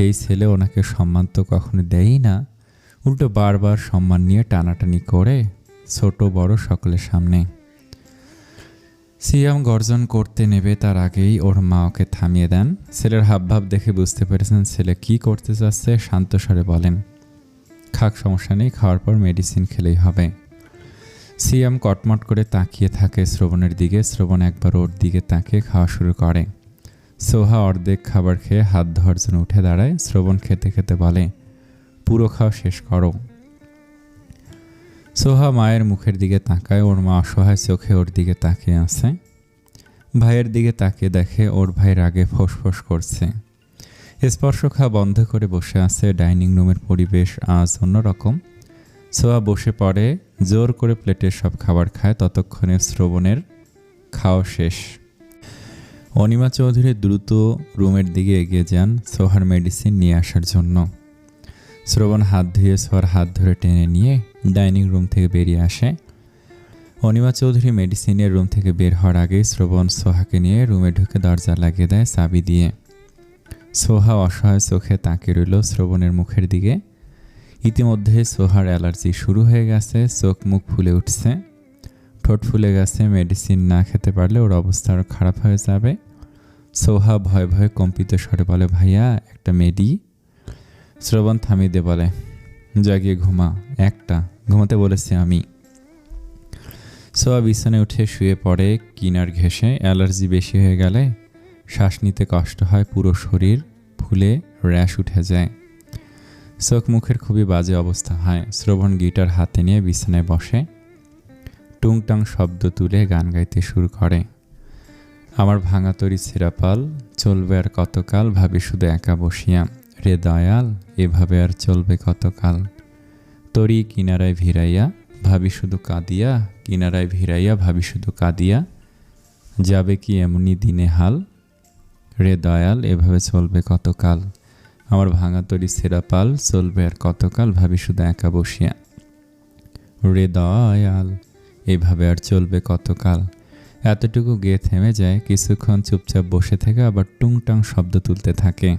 এই ছেলে ওনাকে সম্মান তো কখনো দেয়ই না, উল্টো বারবার সম্মান নিয়ে টানাটানি করে ছোট বড় সকলের সামনে। সিয়াম গর্জন করতে নেবে তার আগেই ওর মা ওকে থামিয়ে দেন। ছেলের হাবভাব দেখে বুঝতে পেরেছেন ছেলে কি করতে চাচ্ছে। শান্ত স্বরে বলেন, খাক, সমস্যা নেই, খাওয়ার পর মেডিসিন খেলেই হবে। সিয়াম কটমট করে তাকিয়ে থাকে শ্রবণের দিকে। শ্রবণ একবার ওর দিকে তাকিয়ে খাওয়া শুরু করে। সোহা অর্ধেক খাবার খেয়ে হাত ধোয়ার জন্য উঠে দাঁড়ায়। শ্রবণ খেতে খেতে বলে, পুরো খাওয়া শেষ করো। সোহা মায়ের মুখের দিকে তাকায়। ওর মা অসহায় চোখে ওর দিকে তাকিয়ে আছে। ভাইয়ের দিকে তাকিয়ে দেখে ওর ভাই রাগে ফোঁস করছে। স্পর্শ খাওয়া বন্ধ করে বসে আছে। ডাইনিং রুমের পরিবেশ আজ অন্যরকম। সোহা বসে পড়ে, জোর করে প্লেটের সব খাবার খায়। ততক্ষণে শ্রবণের খাওয়া শেষ। অনিমা চৌধুরী দ্রুত রুমের দিকে এগিয়ে যান সোহার মেডিসিন নিয়ে আসার জন্য। শ্রবণ হাত ধুয়ে সোহার হাত ধরে টেনে নিয়ে ডাইনিং রুম থেকে বেরিয়ে আসে। অনিমা চৌধুরী মেডিসিনের রুম থেকে বের হওয়ার আগেই শ্রবণ সোহাকে নিয়ে রুমে ঢুকে দরজা লাগিয়ে দেয় চাবি দিয়ে। সোহা অসহায় চোখে তাকিয়ে রইল শ্রবণের মুখের দিকে। ইতিমধ্যে সোহার অ্যালার্জি শুরু হয়ে গেছে, চোখ মুখ ফুলে উঠছে, ঠোঁট ফুলে গেছে। মেডিসিন না খেতে পারলে ওর অবস্থা আরও খারাপ হয়ে যাবে। সোহা ভয়ে ভয়ে কম্পিত স্বরে বলে, ভাইয়া একটা মেডি। শ্রবণ থামিয়ে দিয়ে বলে, জাগিয়ে ঘুমা, একটা ঘুমাতে বলেছি আমি। সোহা বিছানায় উঠে শুয়ে পড়ে কিনার ঘেঁষে। অ্যালার্জি বেশি হয়ে গেলে শ্বাস নিতে কষ্ট হয়, পুরো শরীর ফুলে র্যাশ উঠে যায়, চোখ মুখের খুবই বাজে অবস্থা হয়। শ্রবণ গিটার হাতে নিয়ে বিছানায় বসে টুংটাং শব্দ তুলে গান গাইতে শুরু করে। আমার ভাঙা তরি ছিঁড়াপাল, চলবে আর কতকাল, ভাবি শুধু একা বসিয়া, রে দয়াল এভাবে আর চলবে কতকাল। তরি কিনারায় ভিড়াইয়া, ভাবি শুধু কাঁদিয়া, কিনারায় ভিড়াইয়া ভাবি শুধু কাঁদিয়া, যাবে কি এমনি দিনে হাল, রে দয়াল এভাবে চলবে কতকাল। আমার ভাঙা তরি ছেঁড়াপাল, চলবে আর কতকাল, ভাবি শুধু একা বসিয়া, রে দয়াল এভাবে আর চলবে কতকাল। এতটুকু গেয়ে থেমে যায়, কিছুক্ষণ চুপচাপ বসে থেকে আবার টুংটাং শব্দ তুলতে থাকে।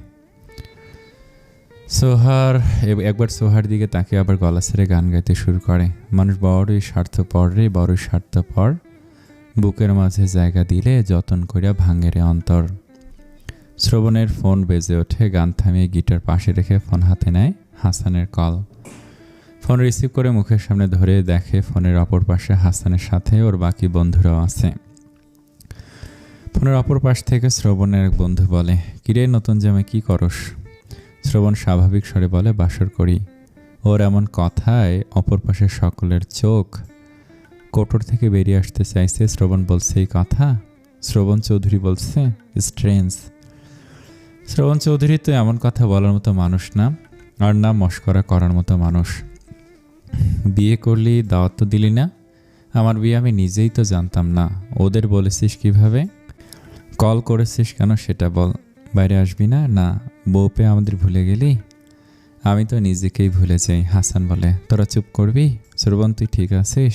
একবার সোহার দিকে তাকে আবার গলা ছেড়ে গান গাইতে শুরু করে। মানুষ বড়ই স্বার্থপর রে, বড়ই স্বার্থপর, বুকের মাঝে জায়গা দিলে যতন করিয়া ভাঙে রে অন্তর। শ্রবণের ফোন বেজে ওঠে। গান থামিয়ে গিটার পাশে রেখে ফোন হাতে নেয়। হাসানের কল। ফোন রিসিভ করে মুখের সামনে ধরে দেখে ফোনের অপর পাশে হাসানের সাথে ওর বাকি বন্ধুরাও আছে। ফোনের অপর পাশ থেকে শ্রবণের এক বন্ধু বলে, কিরে নতুন জামাই কি করস? শ্রবণ স্বাভাবিক স্বরে বলে, বাসর করি। ওর এমন কথায় অপর পাশে সকলের চোখ কোটর থেকে বেরিয়ে আসতে চাইছে। শ্রবণ বলছে এই কথা? শ্রবণ চৌধুরী বলছে, স্ট্রেঞ্জ। শ্রবণ চৌধুরী তো এমন কথা বলার মতো মানুষ না, আর না মস্করা করার মতো মানুষ। বিয়ে করলি, দাওয়াত তো দিলি না। আমার বিয়ে আমি নিজেই তো জানতাম না, ওদের বলেছিস কিভাবে? কল করেছিস কেন সেটা বল। বাইরে আসবি না? না। বউ পেয়ে আমাদের ভুলে গেলি? আমি তো নিজেকেই ভুলে যাই। হাসান বলে, তোরা চুপ করবি? শ্রবণ তুই ঠিক আছিস?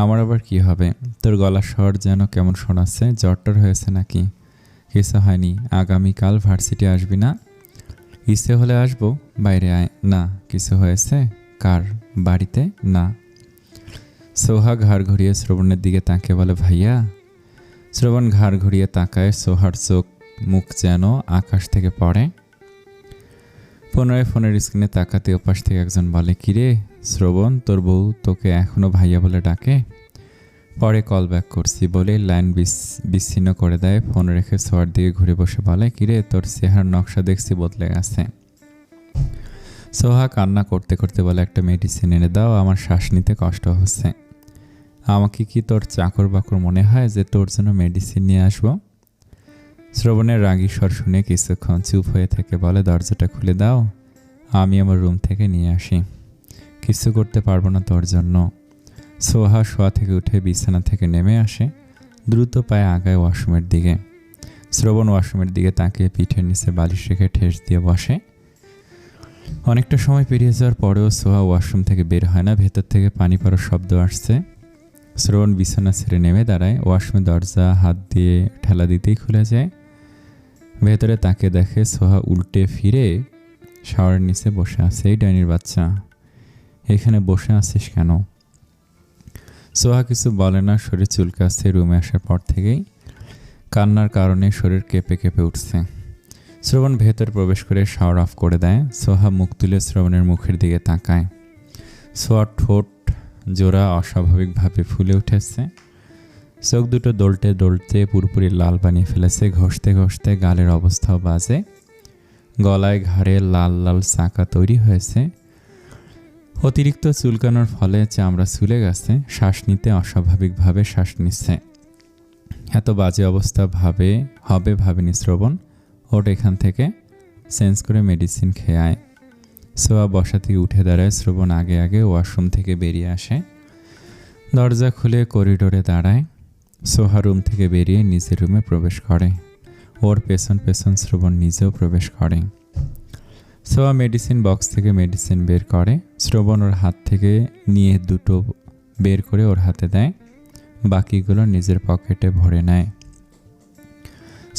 আমার আবার কি হবে? তোর গলার স্বর যেন কেমন শোনাচ্ছে, জ্বরটর হয়েছে নাকি? কিছু হয়নি। আগামীকাল ভার্সিটি আসবি না? ইচ্ছে হলে আসবো, বাইরে আয়। না। কিছু হয়েছে? কার? বাড়িতে? না। সোহা ঘাড় ঘুরিয়ে শ্রবণের দিকে তাকিয়ে বলে, ভাইয়া। শ্রবণ ঘাড় ঘুরিয়ে তাকায়। সোহার চোখ মুখ যেন আকাশ থেকে পড়ে। পুনরায় ফোনের স্ক্রিনে তাকাতে ওপাশ থেকে একজন বলে, কিরে শ্রবণ, তোর বউ তোকে এখনো ভাইয়া বলে ডাকে? পরে কল ব্যাক করছি বলে লাইন বিচ্ছিন্ন করে দেয়। ফোন রেখে সোহার দিকে ঘুরে বসে বলে, কিরে তোর চেহারার নকশা দেখছি বদলে গেছে। সোহা কান্না করতে করতে বলে, একটা মেডিসিন এনে দাও, আমার শ্বাস নিতে কষ্ট হচ্ছে। আমাকে কি তোর চাকর বাকর মনে হয় যে তোর জন্য মেডিসিন নিয়ে আসবো? শ্রবণের রাগী স্বর শুনে কিছুক্ষণ চুপ হয়ে থেকে বলে, দরজাটা খুলে দাও, আমি আমার রুম থেকে নিয়ে আসি। কিছু করতে পারবো না তোর জন্য। সোহা শোয়া থেকে উঠে বিছানা থেকে নেমে আসে, দ্রুত পায়ে আগায় ওয়াশরুমের দিকে। শ্রবণ ওয়াশরুমের দিকে তাকিয়ে পিঠের নিচে বালিশ রেখে ঠেস দিয়ে বসে। অনেকটা সময় পেরিয়ে যাওয়ার পরেও সোহা ওয়াশরুম থেকে বের হয় না। ভেতর থেকে পানি পড়ার শব্দ আসছে। শ্রবণ বিছানা ছেড়ে নেমে দাঁড়ায়। ওয়াশরুমের দরজা হাত দিয়ে ঠেলা দিতেই খুলে যায়। ভেতরে তাকে দেখে সোহা উল্টে ফিরে শাওয়ারের নিচে বসে আছে। এই ডাইনির বাচ্চা, এখানে বসে আছিস কেন? সোহা কিছু বলে না, শরীর চুলকাচ্ছে। রুমে আসার পর থেকেই কান্নার কারণে শরীর কেঁপে কেঁপে উঠছে। শ্রবণ ভেতর প্রবেশ করে শাওয়ার অফ করে দেয়। সোহা মুখ তুলে শ্রবণের মুখের দিকে তাকায়। সোহার ঠোঁট জোড়া অস্বাভাবিকভাবে ফুলে উঠেছে। চোখ দুটো দোলতে দোলতে পুরোপুরি লাল বানিয়ে ফেলেছে। ঘষতে ঘষতে গালের অবস্থাও বাজে। গলায় ঘাড়ে লাল লাল চাকা তৈরি হয়েছে। অতিরিক্ত চুলকানোর ফলে চামড়া চুলে গেছে। শ্বাস নিতে অস্বাভাবিকভাবে শ্বাস নিচ্ছে। এত বাজে অবস্থা হবে ভাবেনি শ্রবণ। ওঠ এখান থেকে, চেঞ্জ করে মেডিসিন খেয়ে আয়। সোয়া বসা থেকে উঠে দাঁড়ায়। শ্রবণ আগে আগে ওয়াশরুম থেকে বেরিয়ে আসে। দরজা খুলে করিডোরে দাঁড়ায়। সোহা রুম থেকে বেরিয়ে নিজের রুমে প্রবেশ করে। ওর পেছন পেছন শ্রবণ নিজেও প্রবেশ করে। সোহা মেডিসিন বক্স থেকে মেডিসিন বের করে। শ্রবণ ওর হাত থেকে নিয়ে দুটো বের করে ওর হাতে দেয়, বাকিগুলো নিজের পকেটে ভরে নেয়।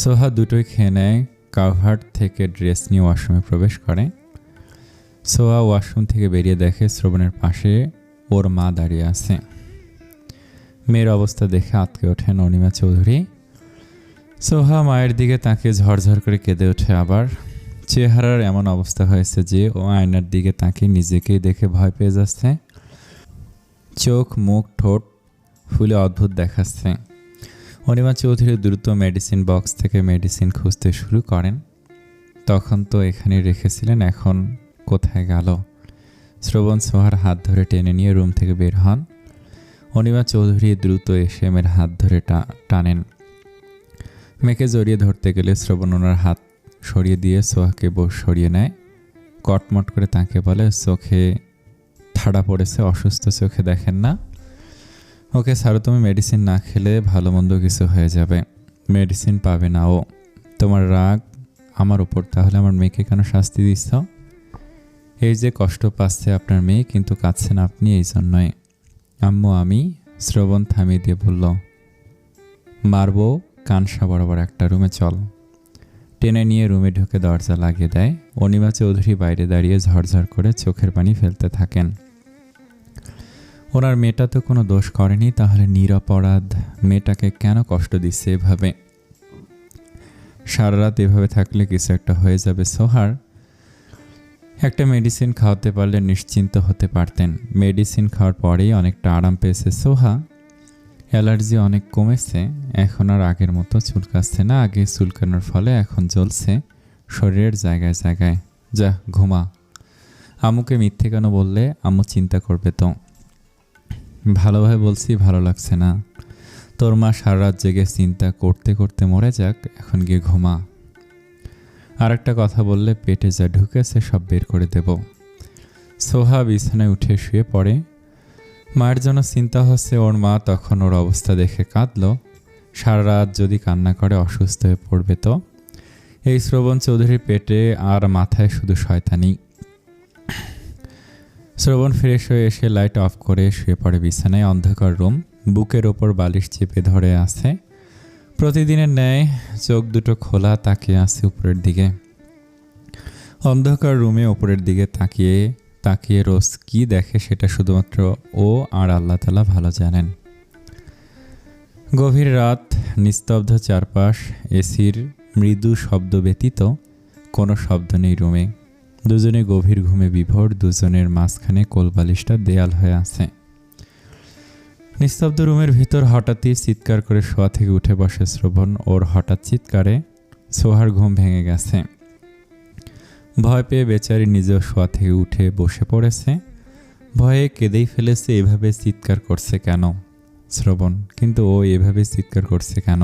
সোহা দুটোই খেয়ে নেয়। কাভার্ড থেকে ড্রেস নিয়ে ওয়াশরুমে প্রবেশ করে। সোহা ওয়াশরুম থেকে বেরিয়ে দেখে শ্রবণের পাশে ওর মা দাঁড়িয়ে আছে। মেয়ের অবস্থা দেখে আঁতকে ওঠেন অনিমা চৌধুরী। সোহা মায়ের দিকে তাকিয়ে ঝরঝর করে কেঁদে ওঠে। আবার চেহারার এমন অবস্থা হয়েছে যে ও আয়নার দিকে তাকিয়ে নিজেকেই দেখে ভয় পেয়ে যাচ্ছে। চোখ, মুখ, ঠোঁট ফুলে অদ্ভুত দেখাচ্ছে। অনিমা চৌধুরী দ্রুত মেডিসিন বক্স থেকে মেডিসিন খুঁজতে শুরু করেন। তখন তো এখানে রেখেছিলেন, এখন কোথায় গেল? শ্রবণ সোহার হাত ধরে টেনে নিয়ে রুম থেকে বের হন। অনিমা চৌধুরী দ্রুত এসে মেয়ের হাত ধরে টানেন। মেয়েকে জড়িয়ে ধরতে গেলে শ্রবণ ওনার হাত সরিয়ে দিয়ে সোহাকে সরিয়ে নেয়। কটমট করে তাকে বলে, চোখে ঠাড়া পড়েছে, অসুস্থ চোখে দেখেন না? ওকে ছাড়ো, তুমি মেডিসিন না খেলে ভালো মন্দ কিছু হয়ে যাবে। মেডিসিন পাবে না ও। তোমার রাগ আমার উপর, তাহলে আমার মেয়েকে কেন শাস্তি দিচ্ছ? এই যে কষ্ট পাচ্ছে আপনার মেয়ে, কিন্তু কাঁদছেন আপনি এই জন্যই। আম্মু আমি। শ্রবণ থামিয়ে দিয়ে বলল, মারবো কানসা বরাবর, একটা রুমে চল। টেনে নিয়ে রুমে ঢুকে দরজা লাগিয়ে দেয়। অনিমা চৌধুরী বাইরে দাঁড়িয়ে ঝরঝর করে চোখের পানি ফেলতে থাকেন। ওনার মেয়েটা তো কোনো দোষ করেনি, তাহলে নিরপরাধ মেয়েটাকে কেন কষ্ট দিচ্ছে এভাবে? সারা রাত এভাবে থাকলে কিছু একটা হয়ে যাবে সোহার। একটা মেডিসিন খাওয়াতে পারলে নিশ্চিন্ত হতে পারতেন। মেডিসিন খাওয়ার পরেই অনেকটা আরাম পেয়েছে সোহা। অ্যালার্জি অনেক কমেছে, এখন আর আগের মতো চুলকাচ্ছে না। আগে চুলকানোর ফলে এখন জ্বলছে শরীরের জায়গায় জায়গায়। যা ঘুমা। আম্মুকে মিথ্যে কেন বললে? আম্মু চিন্তা করবে তো। ভালোভাবে বলছি, ভালো লাগছে না। তোর মা সারা রাত জেগে চিন্তা করতে করতে মরে যাক, এখন গিয়ে ঘুমা। আর একটা কথা বললে পেটে যা ঢুকেছে সব বের করে দেব। সোহা বিছানায় উঠে শুয়ে পড়ে। মায়ের জন্য চিন্তা হচ্ছে। ওর মা তখন ওর অবস্থা দেখে কাঁদল। সারা রাত যদি কান্না করে অসুস্থ হয়ে পড়বে তো। এই শ্রবণ চৌধুরীর পেটে আর মাথায় শুধু শয়তানি। শ্রবণ ফ্রেশ হয়ে এসে লাইট অফ করে শুয়ে পড়ে বিছানায়। অন্ধকার রুম, বুকের ওপর বালিশ চেপে ধরে আছে। প্রতিদিনের ন্যায় চোখ দুটো খোলা, তাকিয়ে আছে উপরের দিকে। অন্ধকার রুমে উপরের দিকে তাকিয়ে তাকিয়ে রোজ কি দেখে সেটা শুধুমাত্র ও আর আল্লাহ তাআলা ভালো জানেন। গভীর রাত, নিস্তব্ধ চারপাশ, এসির মৃদু শব্দ ব্যতীত কোনো শব্দ নেই রুমে। দুজনে গভীর ঘুমে বিভোর। দুজনের মাঝখানে কোলবালিশটা দেয়াল হয়ে আছে। নিস্তব্ধ রুমের ভিতর হঠাৎই চিৎকার করে শোয়া থেকে উঠে বসে শ্রবণ। ওর হঠাৎ চিৎকারে সোহার ঘুম ভেঙে গেছে। ভয় পেয়ে বেচারি নিজেও শোয়া থেকে উঠে বসে পড়েছে। ভয়ে কেঁদেই ফেলেছে। এভাবে চিৎকার করছে কেন শ্রবণ? কিন্তু ও এভাবে চিৎকার করছে কেন?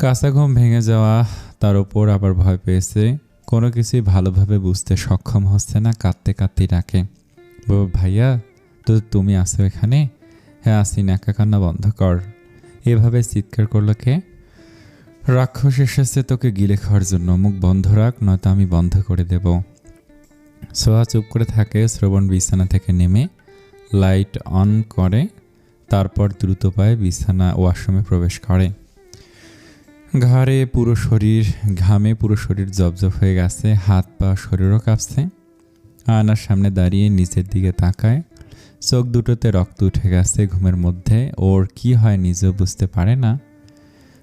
কাঁচা ঘুম ভেঙে যাওয়া, তার উপর আবার ভয় পেয়েছে। কোনো কিছুই ভালোভাবে বুঝতে সক্ষম হচ্ছে না। কাঁদতে কাঁদতেই ডাকে, ভাইয়া তো তুমি আসো এখানে? হ্যাঁ আসি, নাকা কান্না বন্ধ কর। এভাবে চিৎকার করলো কে? রাক্ষস এসেছে তোকে গিলে খাওয়ার জন্য। মুখ বন্ধ রাখ, নয়তো আমি বন্ধ করে দেব। সোহা চুপ করে থাকে। শ্রবণ বিছানা থেকে নেমে লাইট অন করে, তারপর দ্রুত পায়ে বিছানা ওয়াশরুমে প্রবেশ করে। ঘাড়ে পুরো শরীর ঘামে, পুরো শরীর জবজব হয়ে গেছে। হাত পা শরীরও কাঁপছে। আয়নার সামনে দাঁড়িয়ে নিচের দিকে তাকায়। চোখ দুটোতে রক্ত উঠে গেছে। ঘুমের মধ্যে ওর কি হয় নিজেও বুঝতে পারে না।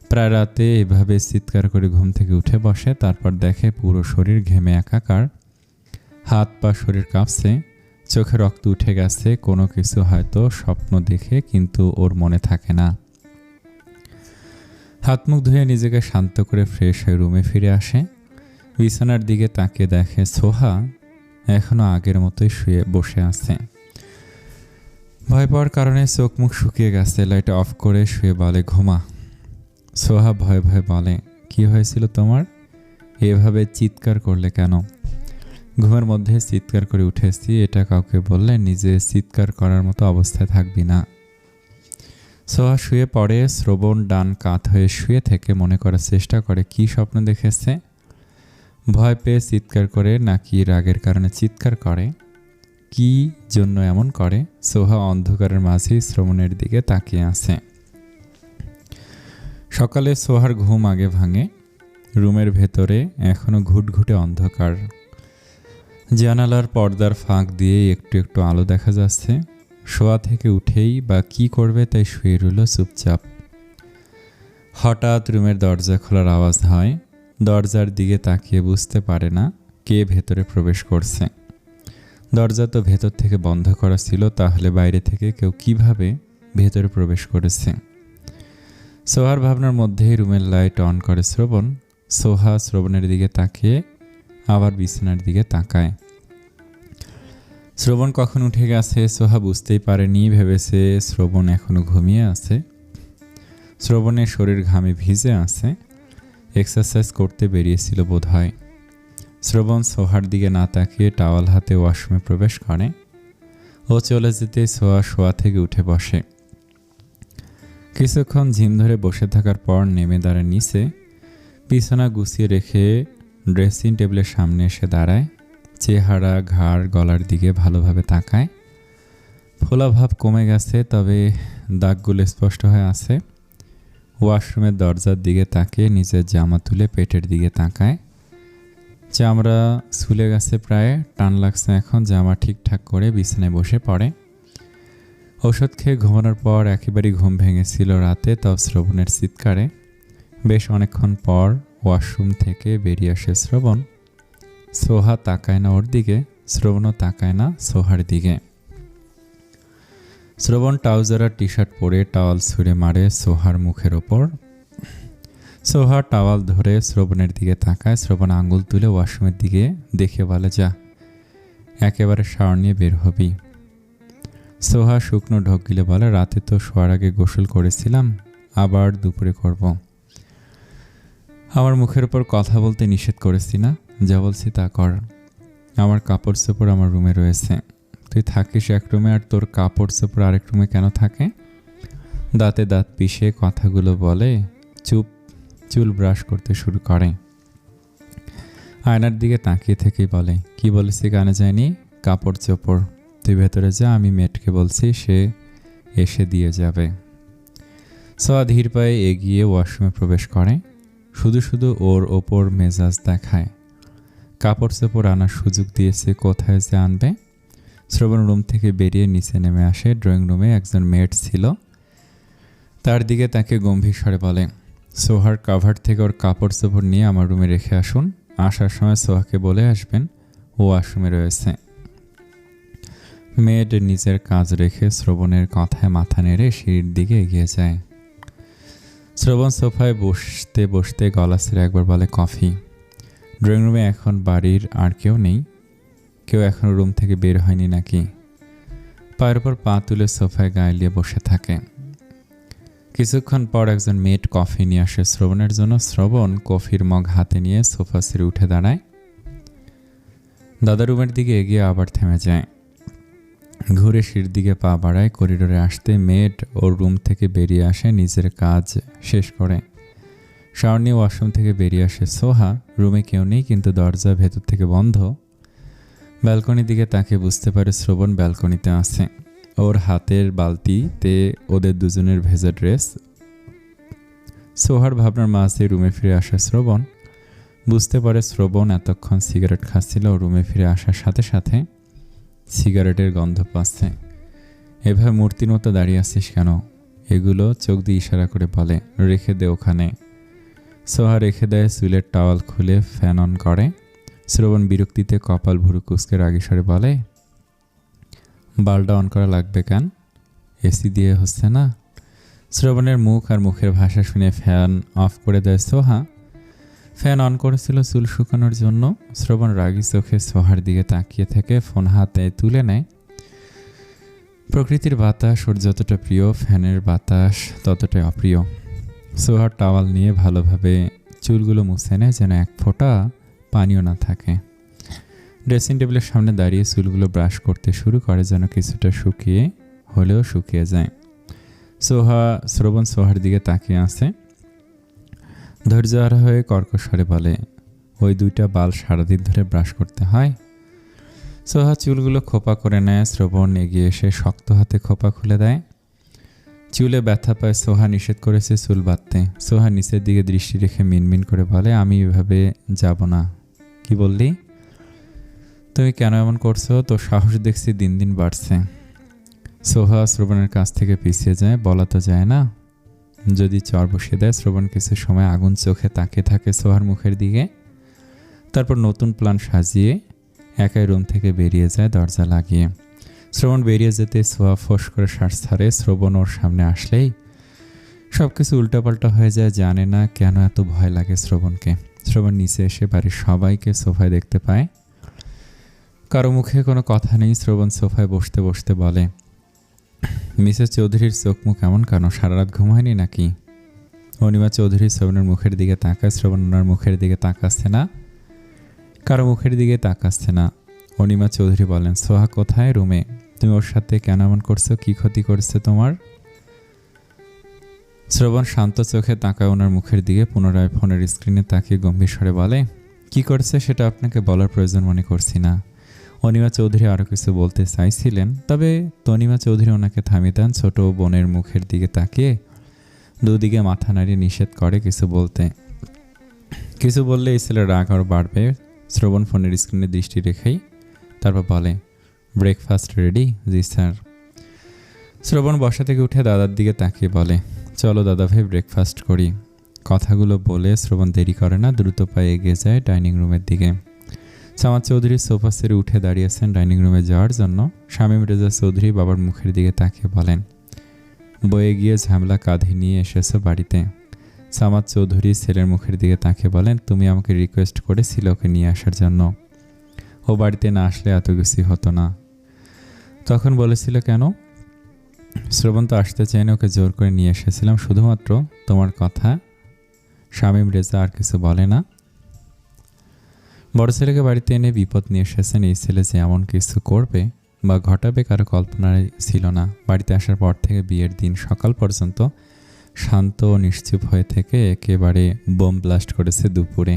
প্রায় রাতে এভাবে চিৎকার করে ঘুম থেকে উঠে বসে। তারপর দেখে পুরো শরীর ঘেমে একাকার। হাত পা শরীর কাঁপছে, চোখে রক্ত উঠে গেছে। কোনো কিছু হয়তো স্বপ্ন দেখে, কিন্তু ওর মনে থাকে না। হাত মুখ ধুয়ে নিজেকে শান্ত করে ফ্রেশ হয়ে রুমে ফিরে আসে। বিছানার দিকে তাকিয়ে দেখে সোহা এখনো আগের মতোই শুয়ে বসে আছে। ভয় পাওয়ার কারণে চোখ মুখ শুকিয়ে গেছে। লাইট অফ করে শুয়ে বলে, ঘুমা। সোহা ভয়ে ভয়ে বলে, কি হয়েছিল তোমার? এভাবে চিৎকার করলে কেন? ঘুমের মধ্যে চিৎকার করে উঠেছি, এটা কাউকে বললে নিজে চিৎকার করার মতো অবস্থায় থাকবি না। সোহা শুয়ে পড়ে। শ্রবণ ডান কাত হয়ে শুয়ে থেকে মনে করার চেষ্টা করে কি স্বপ্ন দেখেছে। ভয় পেয়ে চিৎকার করে নাকি রাগের কারণে চিৎকার করে, কি জন্য এমন করে। সোহা অন্ধকারের মাঝেই শ্রবণের দিকে তাকিয়ে আছে। সকালে সোহার ঘুম আগে ভাঙে। রুমের ভেতরে এখনো ঘুটঘুটে অন্ধকার। জানালার পর্দার ফাঁক দিয়ে একটু একটু আলো দেখা যাচ্ছে। শোয়া থেকে উঠেই বা কি করবে তাই শুয়ে রইল চুপচাপ। হঠাৎ রুমের দরজা খোলার আওয়াজ হয়। দরজার দিকে তাকিয়ে বুঝতে পারে না কে ভেতরে প্রবেশ করছে। দরজা তো ভেতর থেকে বন্ধ করা ছিল, তাহলে বাইরে থেকে কেউ কিভাবে ভেতরে প্রবেশ করেছে। সোহার ভাবনার মধ্যেই রুমের লাইট অন করে শ্রবণ। সোহা শ্রবণের দিকে তাকিয়ে আবার বিছানার দিকে তাকায়। শ্রবণ কখন উঠে গেছে সোহা বুঝতেই পারেনি, ভেবেছে শ্রবণ এখনো ঘুমিয়ে আছে। শ্রবণের শরীর ঘামে ভিজে আছে, এক্সারসাইজ করতে বেরিয়েছিল বোধহয়। শ্রবণ সোহার দিকে না তাকিয়ে টাওয়াল হাতে ওয়াশরুমে প্রবেশ করে। ও চলে যেতে সোহা শোয়া থেকে উঠে বসে। কিছুক্ষণ ঝিম ধরে বসে থাকার পর নেমে দাঁড়ায় নিচে। বিছানা গুছিয়ে রেখে ড্রেসিং টেবিলের সামনে এসে দাঁড়ায়। চেহারা, ঘাড়, গলার দিকে ভালোভাবে তাকায়। ফোলা ভাব কমে গেছে, তবে দাগগুলো স্পষ্ট হয়ে আছে। ওয়াশরুমের দরজার দিকে তাকিয়ে নিজের জামা তুলে পেটের দিকে তাকায়। চামড়া ছুলে গেছে প্রায়, টান লাগছে এখন। জামা ঠিকঠাক করে বিছানায় বসে পড়ে। ওষুধ খেয়ে ঘুমানোর পর একেবারেই ঘুম ভেঙেছিল রাতে, তাও শ্রবণের চিৎকারে। বেশ অনেকক্ষণ পর ওয়াশরুম থেকে বেরিয়ে আসে শ্রবণ। সোহা তাকায় না ওর দিকে, শ্রবণও তাকায় না সোহার দিকে। শ্রবণ ট্রাউজার আর টি শার্ট পরে টাওয়াল ছুঁড়ে মারে সোহার মুখের ওপর। সোহা টাওয়াল ধরে শ্রবণের দিকে তাকায়। শ্রবণ আঙ্গুল তুলে ওয়াশরুমের দিকে দেখে বলে, যা একেবারে শাওয়ার নিয়ে বের হবি। সোহা শুকনো ঢোক গিলে বলে, রাতে তো শোয়ার আগে গোসল করেছিলাম, আবার দুপুরে করব। আমার মুখের ওপর কথা বলতে নিষেধ করেছি না, যা বলছি তা কর। আমার কাপড় চোপড় আমার রুমে রয়েছে, তুই থাকিস এক রুমে আর তোর কাপড় চোপড় আরেক রুমে কেন থাকে? দাঁতে দাঁত পিষে কথাগুলো বলে চুল ব্রাশ করতে শুরু করে। আয়নার দিকে তাকিয়ে থেকেই বলে, কি বলেছি কানে যায়নি? কাপড় চোপড়। তুই ভেতরে যা, আমি মেটকে বলছি, সে এসে দিয়ে যাবে। সোহা ধীর পায়ে এগিয়ে ওয়াশরুমে প্রবেশ করে। শুধু শুধু ওর ওপর মেজাজ দেখায়। কাপড় চোপড় আনার সুযোগ দিয়েছে, কোথায় যে আনবে। শ্রবণ রুম থেকে বেরিয়ে নিচে নেমে আসে। ড্রয়িং রুমে একজন মেড ছিল। তার দিকে তাকে গম্ভীর স্বরে বলে, সোহার কাভার থেকে ওর কাপড় চোপড় নিয়ে আমার রুমে রেখে আসুন। আসার সময় সোহাকে বলে আসবেন ও ওয়াশরুমে রয়েছে। মেড নিজের কাজ রেখে শ্রবণের কথায় মাথা নেড়ে সিঁড়ির দিকে এগিয়ে যায়। শ্রবণ সোফায় বসতে বসতে গলা ছেড়ে একবার বলে, কফি। ড্রয়িং রুমে এখন বাড়ির আর কেউ নেই? কেউ এখনো রুম থেকে বের হয়নি নাকি? পায়ের উপর পা তুলে সোফায় গায়ে লিয়ে বসে থাকে। কিছুক্ষণ পর একজন মেড কফি নিয়ে আসে শ্রবণের জন্য। শ্রবণ কফির মগ হাতে নিয়ে সোফা ছেড়ে উঠে দাঁড়ায়। দাদা রুমের দিকে এগিয়ে আবার থেমে যায়। ঘুরে সিঁড়ির দিকে পা বাড়ায়। করিডোরে আসতে মেড ওর রুম থেকে বেরিয়ে আসে, নিজের কাজ শেষ করে। শাওয়ার নিয়ে ওয়াশরুম থেকে বেরিয়ে আসে সোহা। রুমে কেউ নেই, কিন্তু দরজা ভেতর থেকে বন্ধ। ব্যালকনির দিকে তাকে বুঝতে পারে শ্রবণ ব্যালকনিতে আছে। ওর হাতের বালতিতে ওদের দুজনের ভেজা ড্রেস। সোহার ভাবনার মাঝে রুমে ফিরে আসে শ্রবণ। বুঝতে পারে শ্রবণ এতক্ষণ সিগারেট খাচ্ছিল। রুমে ফিরে আসার সাথে সাথে সিগারেটের গন্ধ পাচ্ছে। এভাবে মূর্তির মতো দাঁড়িয়ে আছিস কেন? এগুলো চোখ দিয়ে ইশারা করে বলে, রেখে দে ওখানে। সোহা রেখে দেয়। চুলের টাওয়াল খুলে ফ্যান অন করে। শ্রবণ বিরক্তিতে কপাল ভুরু কুঁচকে রাগী স্বরে বলে, বাল্বটা অন করা লাগবে কেন? এসি দিয়ে হচ্ছে না? শ্রবণের মুখ আর মুখের ভাষা শুনে ফ্যান অফ করে দেয় সোহা। ফ্যান অন করেছিল চুল শুকানোর জন্য। শ্রবণ রাগী চোখে সোহার দিকে তাকিয়ে থেকে ফোন হাতে তুলে নেয়। প্রকৃতির বাতাস ওর যতটা প্রিয়, ফ্যানের বাতাস ততটাই অপ্রিয়। সোহার টাওয়াল নিয়ে ভালোভাবে চুলগুলো মুছে নেয়, যেন এক ফোঁটা পানিও না থাকে। ড্রেসিং টেবিলের সামনে দাঁড়িয়ে চুলগুলো ব্রাশ করতে শুরু করে, যেন কিছুটা শুকিয়ে হলেও শুকিয়ে যায়। শ্রবণ সোহার দিকে তাকিয়ে আছে। ধৈর্যহারা হয়ে কর্কশরে বলে, ওই 2টা বাল সারাদিন ধরে ব্রাশ করতে হয়? সোহা চুলগুলো খোপা করে নেয়। শ্রবণ এগিয়ে এসে শক্ত হাতে খোপা খুলে দেয়। চুলে ব্যথা পায়। সোহা নিষেধ করেছে চুল বাঁধতে। সোহা নিচের দিকে দৃষ্টি রেখে মিনমিন করে বলে, আমি এভাবে যাব না। কি বললি? তুমি কেন এমন করছো? তোর সাহস দেখছি দিন দিন বাড়ছে। সোহা শ্রবণের কাছ থেকে পিছিয়ে যায়। বলা তো যায় না, যদি চর বসিয়ে দেয়। শ্রবণ কিছু সময় আগুন চোখে তাকিয়ে থাকে সোহার মুখের দিকে। তারপর নতুন প্ল্যান সাজিয়ে একাই রুম থেকে বেরিয়ে যায় দরজা লাগিয়ে। শ্রবণ বেরিয়ে যেতে সোহা ফোঁস করে শ্বাস ছাড়ে। শ্রবণ ওর সামনে আসলেই সব কিছু উল্টাপাল্টা হয়ে যায়। জানে না কেন এত ভয় লাগে শ্রবণকে। শ্রবণ নিচে এসে বাড়ির সবাইকে সোফায় দেখতে পায়। কারো মুখে কোনো কথা নেই। শ্রবণ সোফায় বসতে বসতে বলে, মিসেস চৌধুরীর চোখ মুখ এমন কেন? সারা রাত ঘুম হয়নি নাকি? অনিমা চৌধুরী শ্রবণের মুখের দিকে তাকায়। শ্রবণ ওনার মুখের দিকে তাকাচ্ছে না, কারো মুখের দিকে তাকাচ্ছে না। অনিমা চৌধুরী বলেন, সোহা কোথায়? রুমে। তুমি ওর সাথে কেন এমন করছো? কি ক্ষতি করছে তোমার? শ্রবণ শান্ত চোখে তাকায় ওনার মুখের দিকে। পুনরায় ফোনের স্ক্রিনে তাকিয়ে গম্ভীর স্বরে বলে, কি করছে সেটা আপনাকে বলার প্রয়োজন মনে করছি না। অনিমা চৌধুরী আরও কিছু বলতে চাইছিলেন, তবে তনিমা চৌধুরী ওনাকে থামিয়ে দেন। ছোট বোনের মুখের দিকে তাকিয়ে দুদিকে মাথা নাড়িয়ে নিষেধ করে কিছু বলতে। কিছু বললে এই ছেলের রাগ আরও বাড়বে। শ্রবণ ফোনের স্ক্রিনে দৃষ্টি রেখেই তারপর বলে, ব্রেকফাস্ট রেডি? জি স্যার। শ্রবণ বসা থেকে উঠে দাদার দিকে তাকিয়ে বলে, চলো দাদা ভাই ব্রেকফাস্ট করি। কথাগুলো বলে শ্রবণ দেরি করে না, দ্রুত পায়ে এগিয়ে যায় ডাইনিং রুমের দিকে। সামাদ চৌধুরী সোফা সেরে উঠে দাঁড়িয়েছেন ডাইনিং রুমে যাওয়ার জন্য। শামীম রেজা চৌধুরী বাবার মুখের দিকে তাকিয়ে বলেন, বয়ে গিয়ে ঝামেলা কাঁধে নিয়ে এসেছো বাড়িতে। সামাদ চৌধুরী ছেলের মুখের দিকে তাকিয়ে বলেন, তুমি আমাকে রিকোয়েস্ট করেছিলে ওকে নিয়ে আসার জন্য। ও বাড়িতে না আসলে এত কিছুই হতো না। তখন বলেছিল কেন? শ্রবণ তো আসতে চাইনি, ওকে জোর করে নিয়ে এসেছিলাম শুধুমাত্র তোমার কথা। শামীম রেজা আর কিছু বলে না। বড় ছেলেকে বাড়িতে এনে বিপদ নিয়ে এসেছেন। এই ছেলে যে এমন কিছু করবে বা ঘটাবে কারো কল্পনায় ছিল না। বাড়িতে আসার পর থেকে বিয়ের দিন সকাল পর্যন্ত শান্ত ও নিশ্চুপ হয়ে থেকে একেবারে বোম ব্লাস্ট করেছে দুপুরে।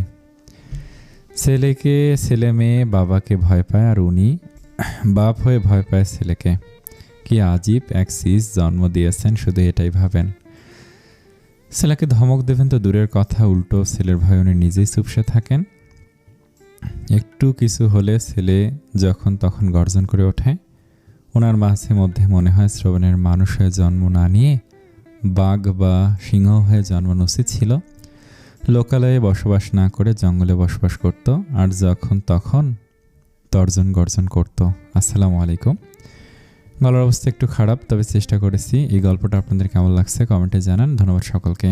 ছেলে মেয়ে বাবাকে ভয় পায়, আর উনি বাপ হয়ে ভয় পায় ছেলেকে। কি আজীব এক সিজ জন্ম দিয়েছেন, শুধু এটাই ভাবেন। ছেলেকে ধমক দেবেন তো দূরের কথা, উল্টো ছেলের ভয় উনি নিজেই চুপসে থাকেন। একটু কিছু হলে ছেলে যখন তখন গর্জন করে ওঠে। ওনার মাঝে মধ্যে মনে হয় শ্রবণের মানুষ হয়ে জন্ম না নিয়ে বাঘ বা সিংহ হয়ে জন্মানো উচিত ছিল। লোকালয়ে বসবাস না করে জঙ্গলে বসবাস করত, আর যখন তখন তর্জন গর্জন করত। আসসালামু আলাইকুম। গলার অবস্থা একটু খারাপ, তবে চেষ্টা করেছি। এই গল্পটা আপনাদের কেমন লাগছে কমেন্টে জানান। ধন্যবাদ সকলকে।